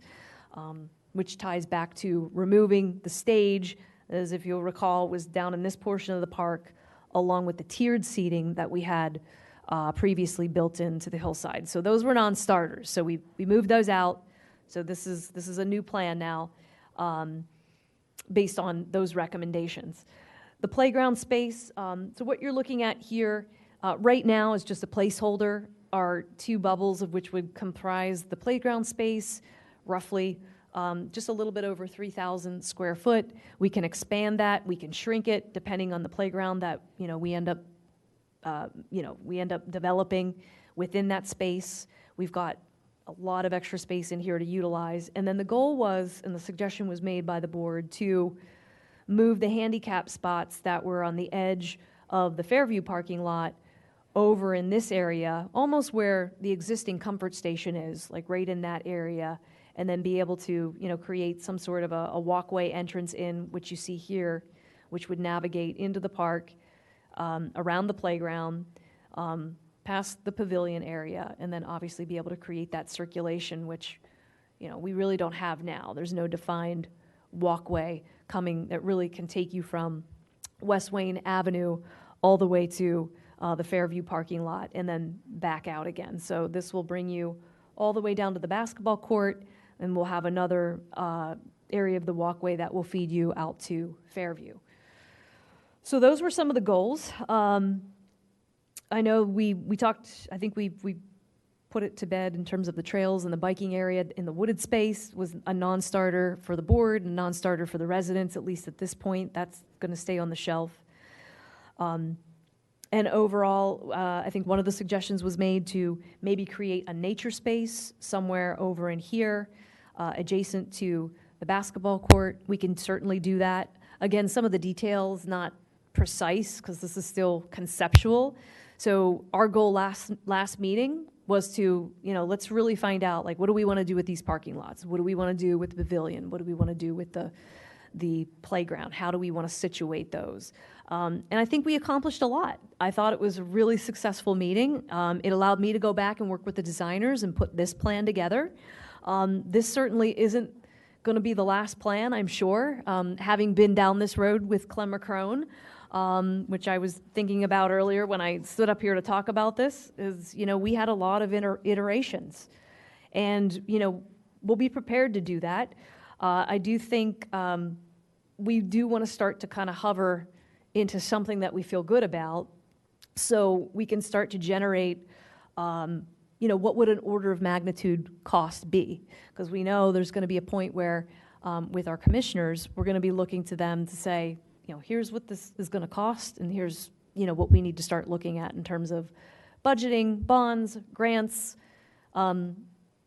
which ties back to removing the stage, as if you'll recall, was down in this portion of the park, along with the tiered seating that we had previously built into the hillside. So those were non-starters. So we moved those out. So this is a new plan now based on those recommendations. The playground space, so what you're looking at here right now is just a placeholder. Our two bubbles of which would comprise the playground space, roughly just a little bit over 3,000 square foot. We can expand that. We can shrink it depending on the playground that we end up developing within that space. We've got a lot of extra space in here to utilize. And then the goal was, and the suggestion was made by the board, to move the handicap spots that were on the edge of the Fairview parking lot over in this area, almost where the existing comfort station is, like right in that area, and then be able to, create some sort of a walkway entrance in, which you see here, which would navigate into the park, around the playground, past the pavilion area, and then obviously be able to create that circulation, which, we really don't have now. There's no defined walkway coming that really can take you from West Wayne Avenue all the way to the Fairview parking lot and then back out again. So this will bring you all the way down to the basketball court, and we'll have another area of the walkway that will feed you out to Fairview. So those were some of the goals. I know we talked, I think we put it to bed in terms of the trails and the biking area in the wooded space was a non-starter for the board, a non-starter for the residents, at least at this point. That's going to stay on the shelf. And overall, I think one of the suggestions was made to maybe create a nature space somewhere over in here, adjacent to the basketball court. We can certainly do that. Again, some of the details not precise because this is still conceptual. So our goal last meeting was to, let's really find out, like, what do we want to do with these parking lots? What do we want to do with the pavilion? What do we want to do with the playground? How do we want to situate those? And I think we accomplished a lot. I thought it was a really successful meeting. It allowed me to go back and work with the designers and put this plan together. This certainly isn't going to be the last plan, I'm sure. Having been down this road with Clem McCrone, which I was thinking about earlier when I stood up here to talk about this, is, we had a lot of iterations. And, we'll be prepared to do that. I do think we do want to start to kind of hover into something that we feel good about so we can start to generate, what would an order of magnitude cost be? Because we know there's going to be a point where, with our commissioners, we're going to be looking to them to say, here's what this is going to cost, and here's, what we need to start looking at in terms of budgeting, bonds, grants,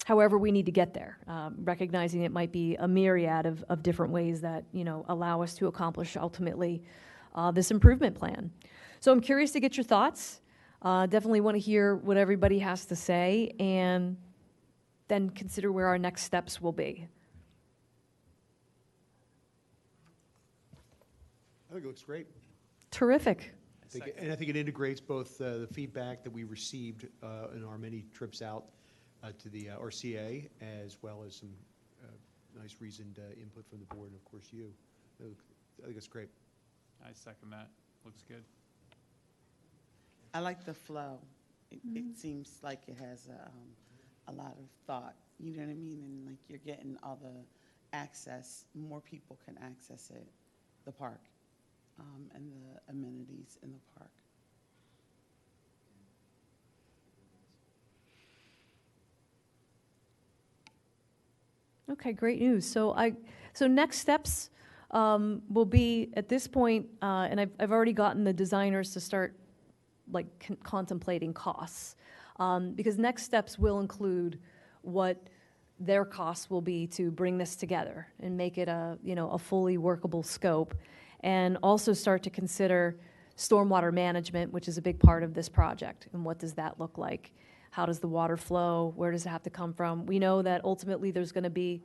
however we need to get there, recognizing it might be a myriad of different ways that, allow us to accomplish ultimately this improvement plan. So I'm curious to get your thoughts. Definitely want to hear what everybody has to say and then consider where our next steps will be. I think it looks great. Terrific. I think it integrates both the feedback that we received in our many trips out to the RCA, as well as some nice reasoned input from the board, and of course you. I think it's great. I second that. Looks good. I like the flow. It seems like it has a lot of thought, you know what I mean? And like you're getting all the access, more people can access it, the park, and the amenities in the park. Okay, great news. So next steps will be at this point, and I've already gotten the designers to start like contemplating costs, because next steps will include what their costs will be to bring this together and make it a fully workable scope, and also start to consider stormwater management, which is a big part of this project, and what does that look like? How does the water flow? Where does it have to come from? We know that ultimately there's going to be,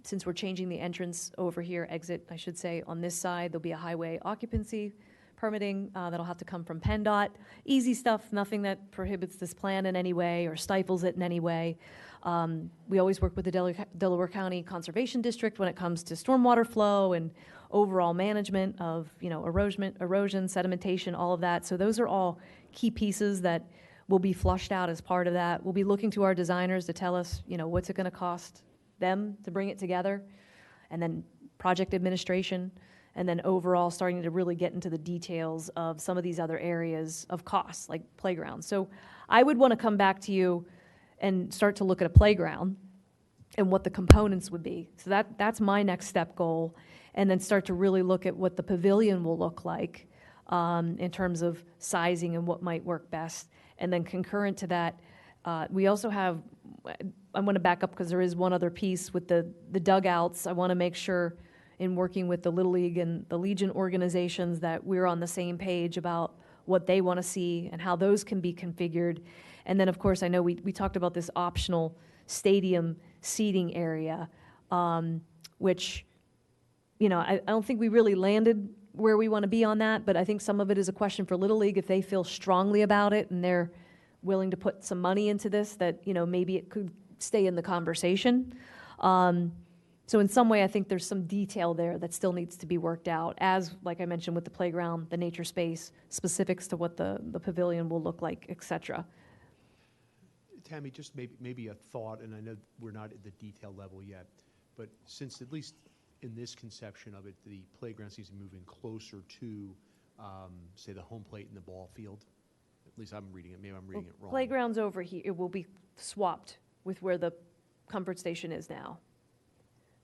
since we're changing the entrance over here, exit, I should say, on this side, there'll be a highway occupancy permitting that'll have to come from PennDOT. Easy stuff, nothing that prohibits this plan in any way or stifles it in any way. We always work with the Delaware County Conservation District when it comes to stormwater flow and overall management of erosion, sedimentation, all of that. So those are all key pieces that will be flushed out as part of that. We'll be looking to our designers to tell us, what's it going to cost them to bring it together, and then project administration, and then overall starting to really get into the details of some of these other areas of costs, like playgrounds. So I would want to come back to you and start to look at a playground and what the components would be. So that's my next step goal, and then start to really look at what the pavilion will look like in terms of sizing and what might work best. And then concurrent to that, we also have, I want to back up because there is one other piece with the dugouts. I want to make sure in working with the Little League and the Legion organizations that we're on the same page about what they want to see and how those can be configured. And then, of course, I know we talked about this optional stadium seating area, which, I don't think we really landed where we want to be on that, but I think some of it is a question for Little League if they feel strongly about it and they're willing to put some money into this, that, maybe it could stay in the conversation. So in some way, I think there's some detail there that still needs to be worked out, as, like I mentioned, with the playground, the nature space, specifics to what the pavilion will look like, et cetera. Tammy, just maybe a thought, and I know we're not at the detail level yet, but since at least in this conception of it, the playground seems to be moving closer to, say, the home plate and the ball field. At least I'm reading it. Maybe I'm reading it wrong. Playground's over here. It will be swapped with where the comfort station is now.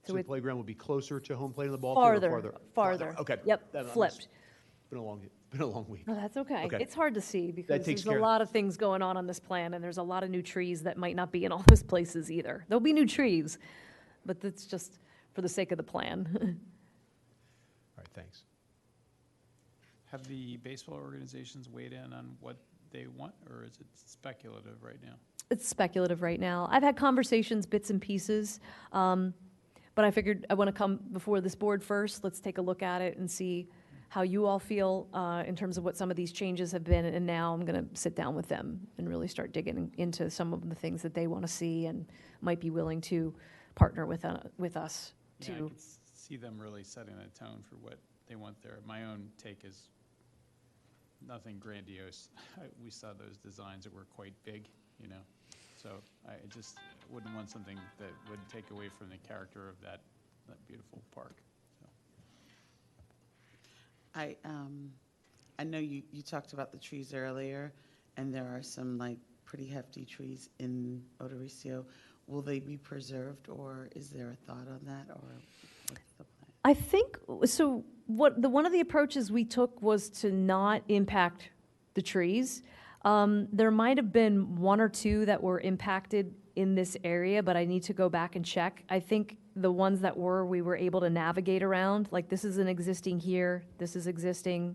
So the it's playground will be closer to home plate and the ball field, or farther. Okay. Yep, That must- flipped. Been a long week. No, that's okay. Okay. It's hard to see because takes there's care a of- lot of things going on this plan, and there's a lot of new trees that might not be in all those places either. There'll be new trees, but that's just for the sake of the plan. All right, thanks. Have the baseball organizations weighed in on what they want, or is it speculative right now? It's speculative right now. I've had conversations, bits and pieces, but I figured I want to come before this board first. Let's take a look at it and see how you all feel in terms of what some of these changes have been. And now I'm going to sit down with them and really start digging into some of the things that they want to see and might be willing to partner with us Yeah, I to. could see them really setting a tone for what they want there. My own take is nothing grandiose. We saw those designs that were quite big, so I just wouldn't want something that would take away from the character of that beautiful park. So. I know you talked about the trees earlier, and there are some like pretty hefty trees in Odoricio. Will they be preserved, or is there a thought on that, or what's the plan? I think, so one of the approaches we took was to not impact the trees. There might have been one or two that were impacted in this area, but I need to go back and check. I think the ones that we were able to navigate around, like this is an existing here, this is existing.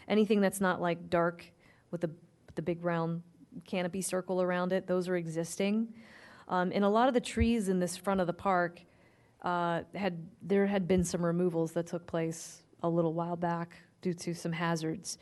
Anything that's not like dark with the big round canopy circle around it, those are existing. And a lot of the trees in this front of the park, there had been some removals that took place a little while back due to some hazards.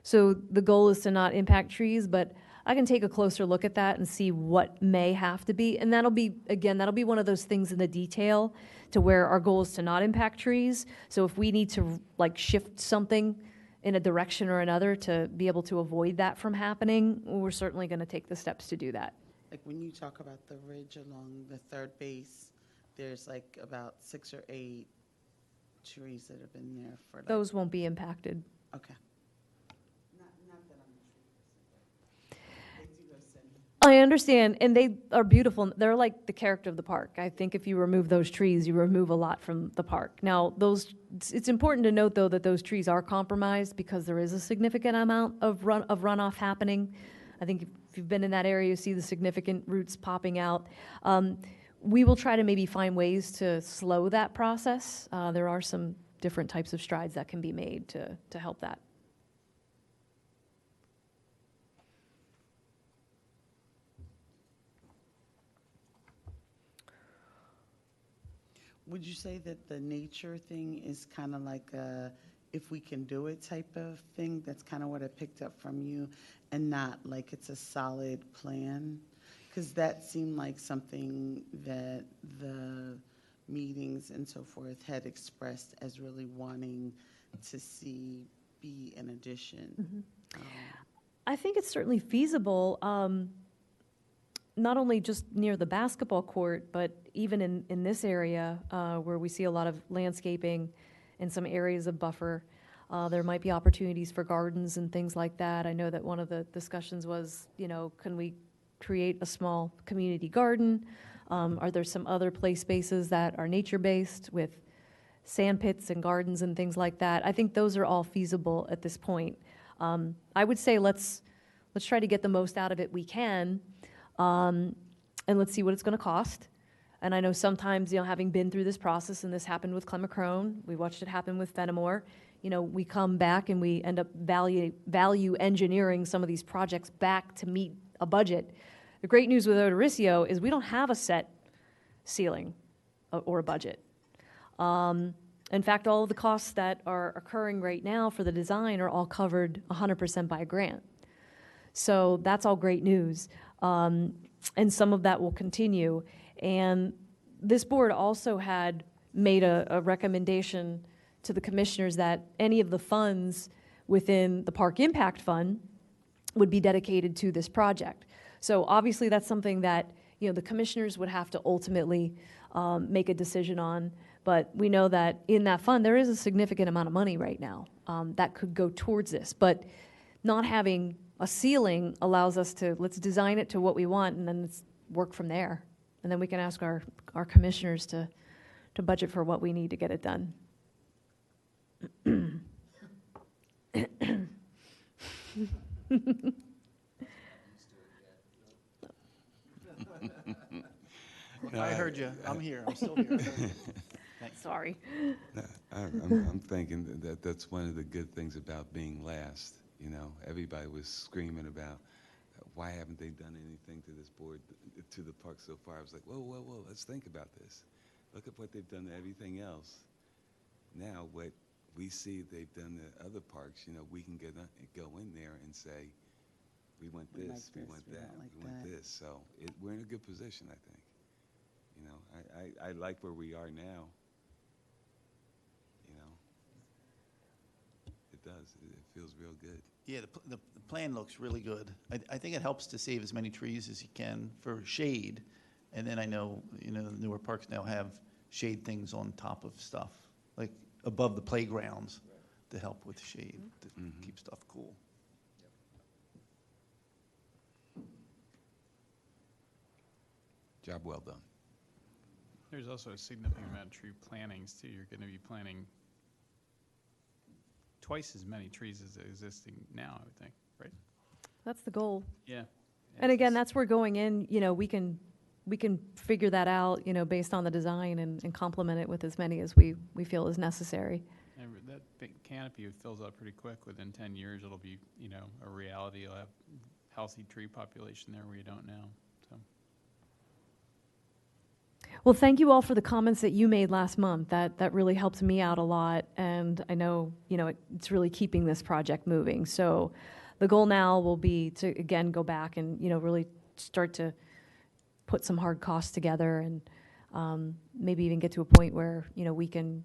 So the goal is to not impact trees, but I can take a closer look at that and see what may have to be. And that'll be, again, that'll be one of those things in the detail to where our goal is to not impact trees. So if we need to like shift something in a direction or another to be able to avoid that from happening, we're certainly going to take the steps to do that. Like when you talk about the ridge along the third base, there's like about 6 or 8 trees that have been there for like. Those won't be impacted. Okay. Not that I'm a tree person, but they do go send. I understand, and they are beautiful. They're like the character of the park. I think if you remove those trees, you remove a lot from the park. Now, it's important to note, though, that those trees are compromised because there is a significant amount of runoff happening. I think if you've been in that area, you see the significant roots popping out. We will try to maybe find ways to slow that process. There are some different types of strides that can be made to help that. Would you say that the nature thing is kind of like a if we can do it type of thing? That's kind of what I picked up from you, and not like it's a solid plan? Because that seemed like something that the meetings and so forth had expressed as really wanting to see be an addition. I think it's certainly feasible, not only just near the basketball court, but even in this area where we see a lot of landscaping and some areas of buffer. There might be opportunities for gardens and things like that. I know that one of the discussions was, can we create a small community garden? Are there some other play spaces that are nature-based with sand pits and gardens and things like that? I think those are all feasible at this point. I would say let's try to get the most out of it we can, and let's see what it's going to cost. And I know sometimes, having been through this process, and this happened with Clemacrone, we watched it happen with Fenimore, we come back and we end up value engineering some of these projects back to meet a budget. The great news with Odoricio is we don't have a set ceiling or a budget. In fact, all of the costs that are occurring right now for the design are all covered 100% by a grant. So that's all great news. And some of that will continue. And this board also had made a recommendation to the commissioners that any of the funds within the Park Impact Fund would be dedicated to this project. So obviously that's something that the commissioners would have to ultimately make a decision on. But we know that in that fund there is a significant amount of money right now that could go towards this. But not having a ceiling allows us to let's design it to what we want and then let's work from there. And then we can ask our commissioners to budget for what we need to get it done. I heard you. I'm here. I'm still here. Sorry. I'm thinking that's one of the good things about being last. Everybody was screaming about why haven't they done anything to this board, to the park so far. I was like, whoa, let's think about this. Look at what they've done to everything else. Now, what we see they've done to other parks, we can go in there and say, we want We this, like we this, want we that, don't like we want that. this. So we're in a good position, I think. I like where we are now. It does. It feels real good. Yeah, the plan looks really good. I think it helps to save as many trees as you can for shade. And then I know, the newer parks now have shade things on top of stuff, like above the playgrounds to help with shade, to keep stuff cool. Job well done. There's also a significant amount of tree plantings too. You're going to be planting twice as many trees as existing now, I would think, right? That's the goal. Yeah. And again, that's where going in, we can figure that out, based on the design and complement it with as many as we feel is necessary. And that big canopy fills up pretty quick. Within 10 years, it'll be, a reality. You'll have healthy tree population there where you don't now. So. Well, thank you all for the comments that you made last month. That really helped me out a lot, and I know, it's really keeping this project moving. So the goal now will be to, again, go back and, really start to put some hard costs together and maybe even get to a point where, we can,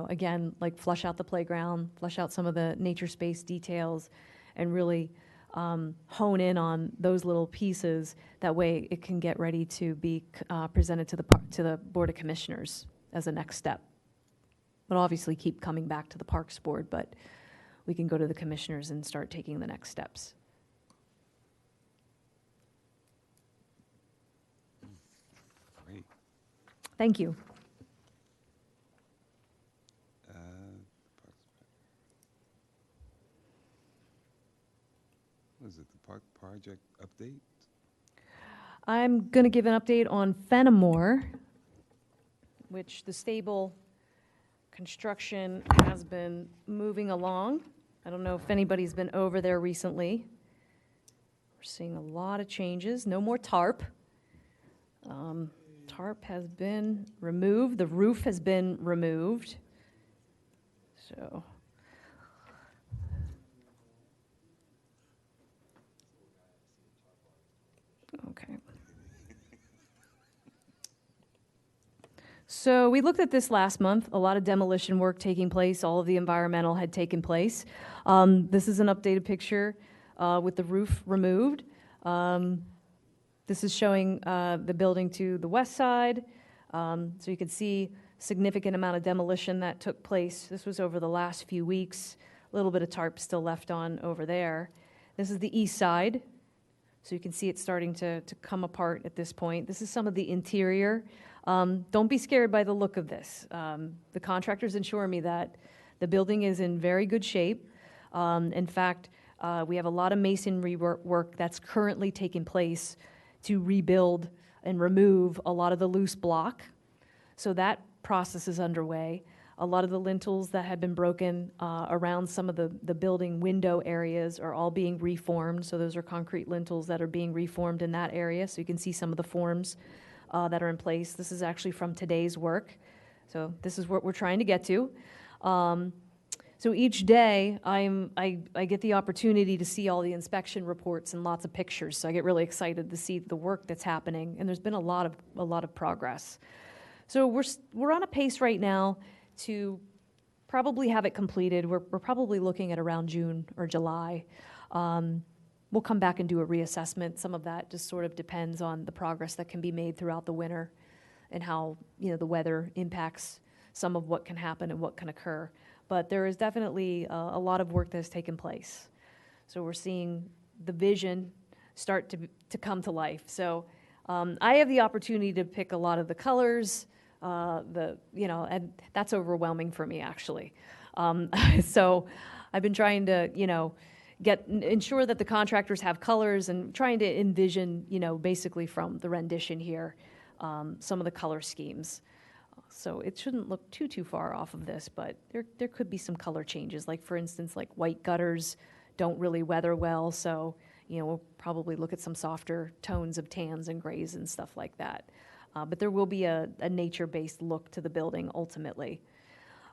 again, like flush out the playground, flush out some of the nature space details, and really hone in on those little pieces. That way it can get ready to be presented to the Board of Commissioners as a next step. But obviously keep coming back to the Parks Board, but we can go to the commissioners and start taking the next steps. Great. Thank you. What is it, the park project update? I'm going to give an update on Fenimore, which the stable construction has been moving along. I don't know if anybody's been over there recently. We're seeing a lot of changes. No more tarp. Tarp has been removed. The roof has been removed. So. Okay. So we looked at this last month, a lot of demolition work taking place, all of the environmental had taken place. This is an updated picture with the roof removed. This is showing the building to the west side. So you can see significant amount of demolition that took place. This was over the last few weeks. A little bit of tarp still left on over there. This is the east side. So you can see it starting to come apart at this point. This is some of the interior. Don't be scared by the look of this. The contractors assure me that the building is in very good shape. In fact, we have a lot of masonry work that's currently taking place to rebuild and remove a lot of the loose block. So that process is underway. A lot of the lintels that had been broken around some of the building window areas are all being reformed. So those are concrete lintels that are being reformed in that area. So you can see some of the forms that are in place. This is actually from today's work. So this is what we're trying to get to. So each day I get the opportunity to see all the inspection reports and lots of pictures. So I get really excited to see the work that's happening. And there's been a lot of progress. So we're on a pace right now to probably have it completed. We're probably looking at around June or July. We'll come back and do a reassessment. Some of that just sort of depends on the progress that can be made throughout the winter and how, the weather impacts some of what can happen and what can occur. But there is definitely a lot of work that has taken place. So we're seeing the vision start to come to life. So I have the opportunity to pick a lot of the colors, and that's overwhelming for me, actually. So I've been trying to, ensure that the contractors have colors and trying to envision, basically from the rendition here, some of the color schemes. So it shouldn't look too far off of this, but there could be some color changes. Like, for instance, like white gutters don't really weather well, so, we'll probably look at some softer tones of tans and grays and stuff like that. But there will be a nature-based look to the building ultimately.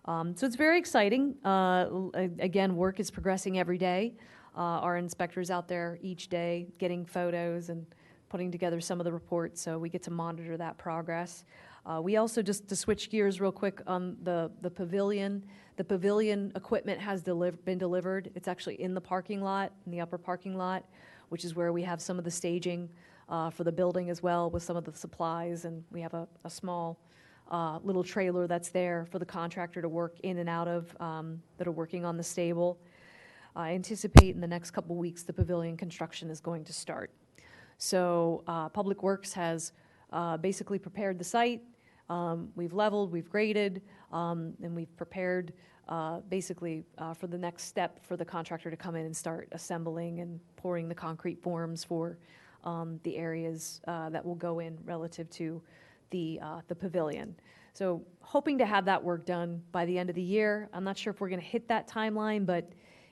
So it's very exciting. Again, work is progressing every day. Our inspectors out there each day getting photos and putting together some of the reports, so we get to monitor that progress. We also, just to switch gears real quick on the pavilion, the pavilion equipment has been delivered. It's actually in the parking lot, in the upper parking lot, which is where we have some of the staging for the building as well, with some of the supplies, and we have a small little trailer that's there for the contractor to work in and out of that are working on the stable. I anticipate in the next couple weeks the pavilion construction is going to start. So Public Works has basically prepared the site. We've leveled, we've graded, and we've prepared basically for the next step for the contractor to come in and start assembling and pouring the concrete forms for the areas that will go in relative to the pavilion. So hoping to have that work done by the end of the year. I'm not sure if we're going to hit that timeline, but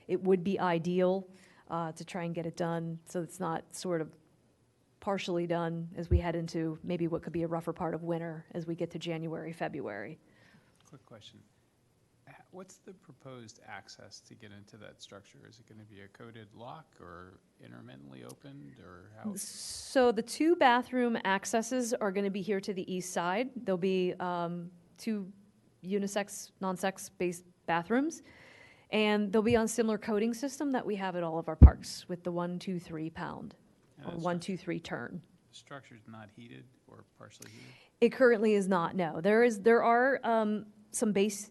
it would be ideal to try and get it done so it's not sort of partially done as we head into maybe what could be a rougher part of winter as we get to January, February. Quick question. What's the proposed access to get into that structure? Is it going to be a coded lock or intermittently opened, or how? So the two bathroom accesses are going to be here to the east side. There'll be two unisex, non-sex-based bathrooms, and they'll be on similar coding system that we have at all of our parks with the 1, 2, 3 pound, or that's 1, 2, 3 turn. The structure's not heated or partially heated? It currently is not, no. There are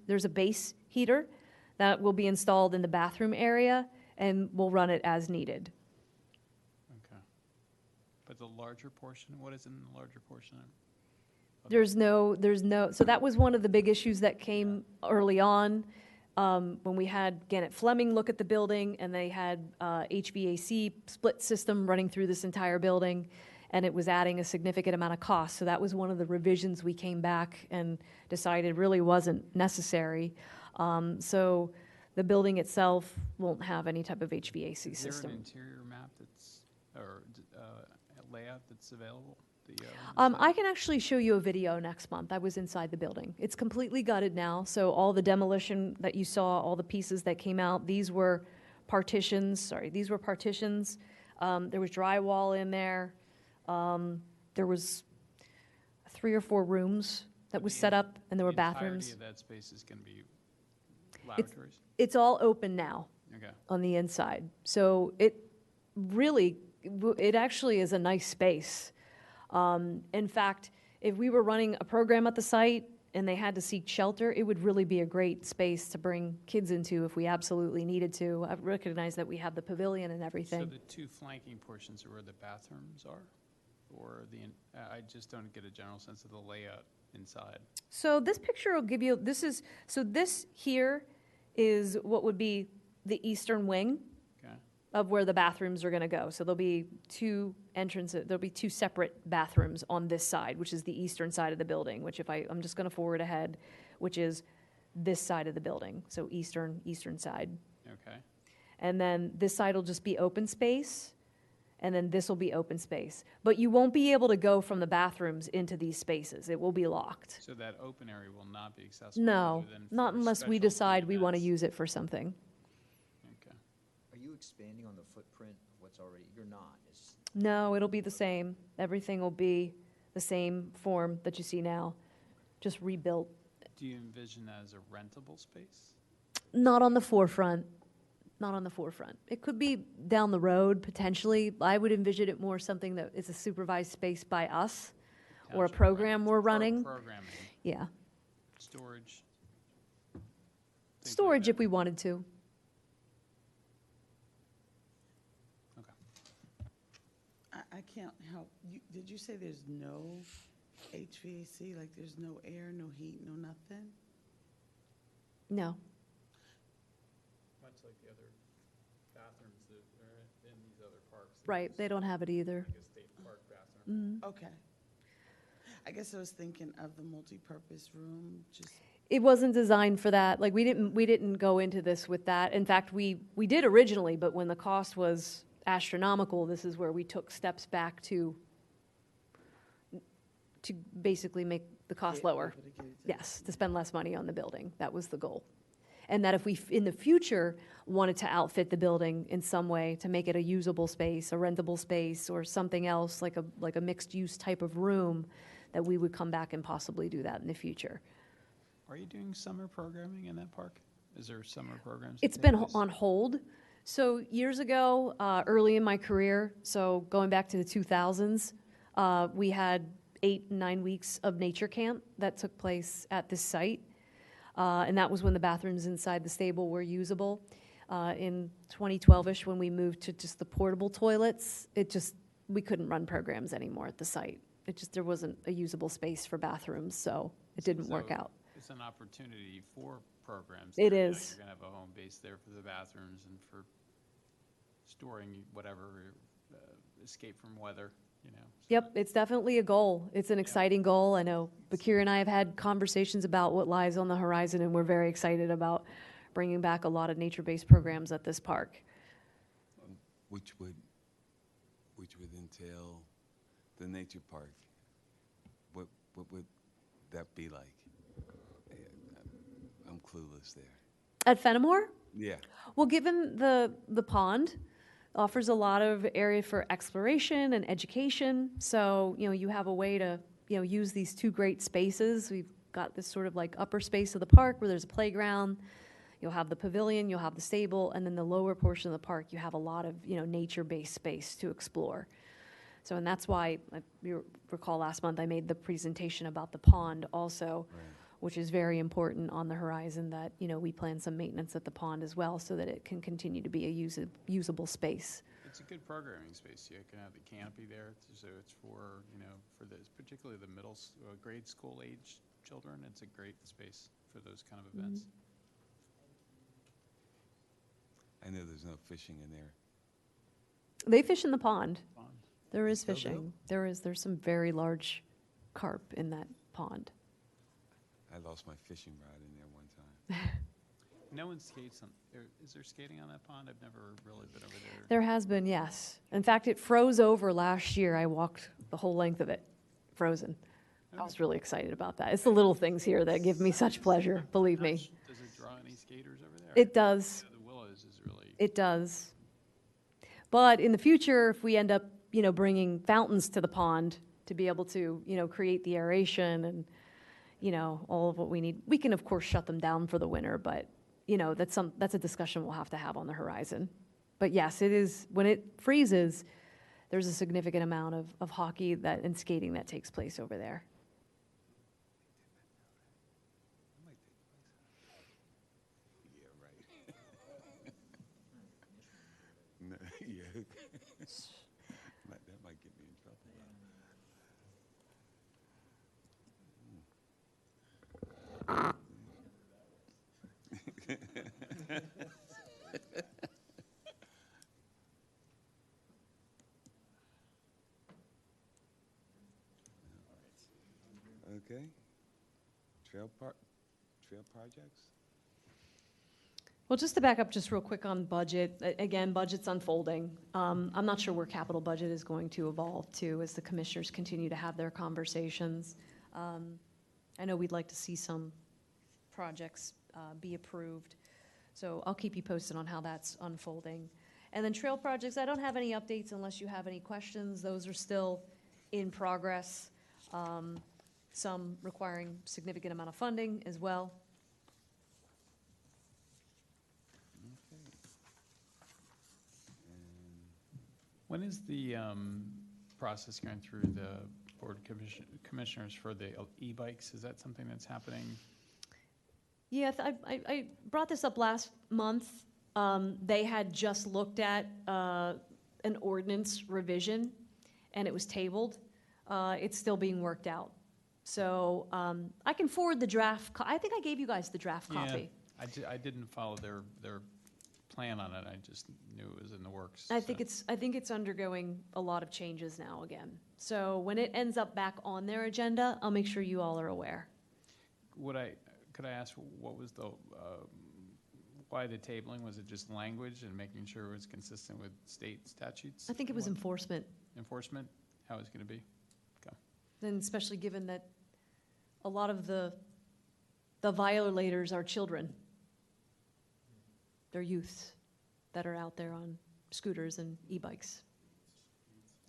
there's a base heater that will be installed in the bathroom area, and we'll run it as needed. Okay. But the larger portion, what is in the larger portion? There's no, so that was one of the big issues that came early on, when we had Gannett Fleming look at the building, and they had HVAC split system running through this entire building, and it was adding a significant amount of cost. So that was one of the revisions we came back and decided really wasn't necessary. So the building itself won't have any type of HVAC Is there system. an interior map that's, or layout that's available? I can actually show you a video next month. I was inside the building. It's completely gutted now, so all the demolition that you saw, all the pieces that came out, these were partitions. There was drywall in there. There was 3 or 4 rooms that was set up, and there were bathrooms. The entirety of that space is going to be laboratories? It's all open now Okay. on the inside. So it actually is a nice space. In fact, if we were running a program at the site and they had to seek shelter, it would really be a great space to bring kids into if we absolutely needed to. I recognize that we have the pavilion and So everything. the two flanking portions are where the bathrooms are? Or I just don't get a general sense of the layout inside. So this picture will give you, this here is what would be the eastern wing Okay. of where the bathrooms are going to go. So there'll be 2 entrances, there'll be 2 separate bathrooms on this side, which is the eastern side of the building, which I'm just going to forward ahead, which is this side of the building, so eastern side. Okay. And then this side will just be open space, and then this will be open space. But you won't be able to go from the bathrooms into these spaces. It will be locked. So that open area will not be accessible? No, other than not for unless we specialty decide we want to events? use it for something. Okay. Are you expanding on the footprint of what's already, you're not, it's, No, it'll be the same. Everything will be the same form that you see now, just rebuilt. Do you envision that as a rentable space? Not on the forefront. Not on the forefront. It could be down the road, potentially. I would envision it more something that is a supervised space by us, or a Township program rentals we're for running. Programming, Yeah. storage? things like Storage that. if we wanted to. Okay. I can't help, did you say there's no HVAC, like there's no air, no heat, no nothing? No. Much like the other bathrooms that are in these other parks. Right, they don't have it either. Like a state park bathroom. Okay. I guess I was thinking of the multi-purpose room, just, It wasn't designed for that. Like, we didn't go into this with that. In fact, we did originally, but when the cost was astronomical, this is where we took steps back to basically make the cost get lower. able to get it to- Yes, to spend less money on the building. That was the goal. And that if we, in the future, wanted to outfit the building in some way to make it a usable space, a rentable space, or something else, like a mixed-use type of room, that we would come back and possibly do that in the future. Are you doing summer programming in that park? Is there summer programs? that It's take been place? on hold. So years ago, early in my career, so going back to the 2000s, we had 8, 9 weeks of nature camp that took place at this site. And that was when the bathrooms inside the stable were usable. In 2012-ish, when we moved to just the portable toilets, we couldn't run programs anymore at the site. There wasn't a usable space for bathrooms, so it didn't work So out. It's an opportunity for programs. It there. is. You're going to have a home base there for the bathrooms and for storing whatever, escape from weather, so Yep, it's definitely a goal. It's an exciting goal. I know Bakir and I have had conversations about what lies on the horizon, and we're very excited about bringing back a lot of nature-based programs at this park. Which would entail the nature park. What would that be like? I'm clueless there. At Fenimore? Yeah. Well, given the pond offers a lot of area for exploration and education, so, you have a way to, use these two great spaces. We've got this sort of like upper space of the park where there's a playground. You'll have the pavilion, you'll have the stable, and then the lower portion of the park, you have a lot of, nature-based space to explore. So, and that's why, you recall last month, I made the presentation about the pond also, which is very important on the horizon, that, we plan some maintenance at the pond as well so that it can continue to be a usable space. It's a good programming space. You can have the canopy there, so it's for, for this, particularly the grade school age children. It's a great space for those kind of events. I know there's no fishing in there. They fish in the pond. Fun. There is Still do? fishing. There's some very large carp in that pond. I lost my fishing rod in there one time. No one skates on, is there skating on that pond? I've never really been over there. There has been, yes. In fact, it froze over last year. I walked the whole length of it, frozen. I was really excited about that. It's the little things here that give me such pleasure, believe me. Does it draw any skaters over there? It does. The Willows is really. It does. But in the future, if we end up, bringing fountains to the pond to be able to, create the aeration and, all of what we need, we can, of course, shut them down for the winter, but, that's a discussion we'll have to have on the horizon. But yes, it is, when it freezes, there's a significant amount of hockey and skating that takes place over there. Yeah, right. No, yeah. That might get me in trouble. Okay. Trail projects? Well, just to back up just real quick on budget, again, budget's unfolding. I'm not sure where capital budget is going to evolve to as the commissioners continue to have their conversations. I know we'd like to see some projects be approved, so I'll keep you posted on how that's unfolding. And then trail projects, I don't have any updates unless you have any questions. Those are still in progress, some requiring significant amount of funding as well. When is the process going through the board commissioners for the e-bikes? Is that something that's happening? Yeah, I brought this up last month. They had just looked at an ordinance revision, and it was tabled. It's still being worked out. So I can forward the draft. I think I gave you guys the draft copy. Yeah, I didn't follow their plan on it. I just knew it was in the works. I think it's undergoing a lot of changes now again. So when it ends up back on their agenda, I'll make sure you all are aware. Could I ask what was the why the tabling? Was it just language and making sure it was consistent with state statutes? I think it was enforcement. Enforcement? How it's going to be? Okay. And especially given that a lot of the violators are children. They're youths that are out there on scooters and e-bikes.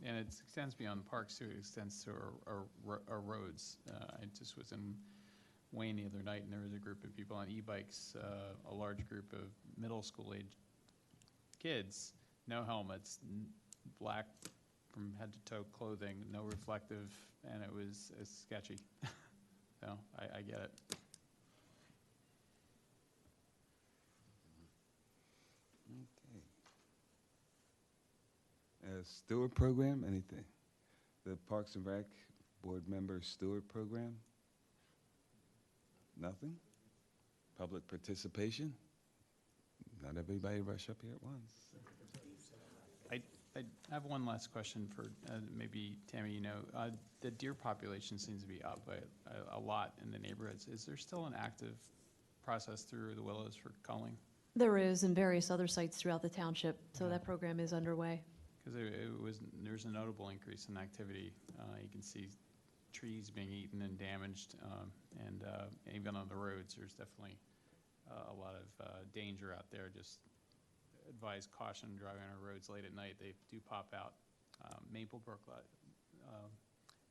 And it extends beyond parks too. It extends to our roads. I just was in Wayne the other night, and there was a group of people on e-bikes, a large group of middle school age kids, no helmets, black from head to toe clothing, no reflective, and it's sketchy. So I get it. Okay. Steward program, anything? The Parks and Rec board member steward program? Nothing? Public participation? Not everybody rush up here at once. I have one last question for maybe Tammy. The deer population seems to be up a lot in the neighborhoods. Is there still an active process through the Willows for culling? There is, and various other sites throughout the township, so that program is underway. Because there's a notable increase in activity. You can see trees being eaten and damaged, and even on the roads, there's definitely a lot of danger out there. Just advise caution driving on our roads late at night. They do pop out. Maplebrook,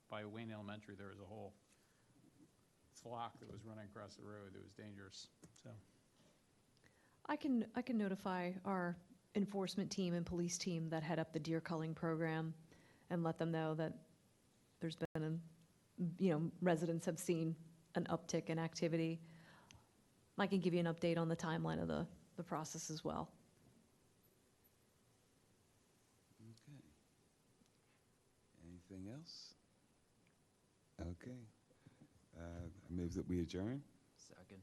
by Wayne Elementary, there was a whole flock that was running across the road that was dangerous, so. I can notify our enforcement team and police team that head up the deer culling program and let them know that there's been, residents have seen an uptick in activity. I can give you an update on the timeline of the process as well. Okay. Anything else? Okay. I move that we adjourn. Second.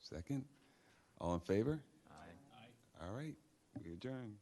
Second. All in favor? Aye. All right, we adjourn.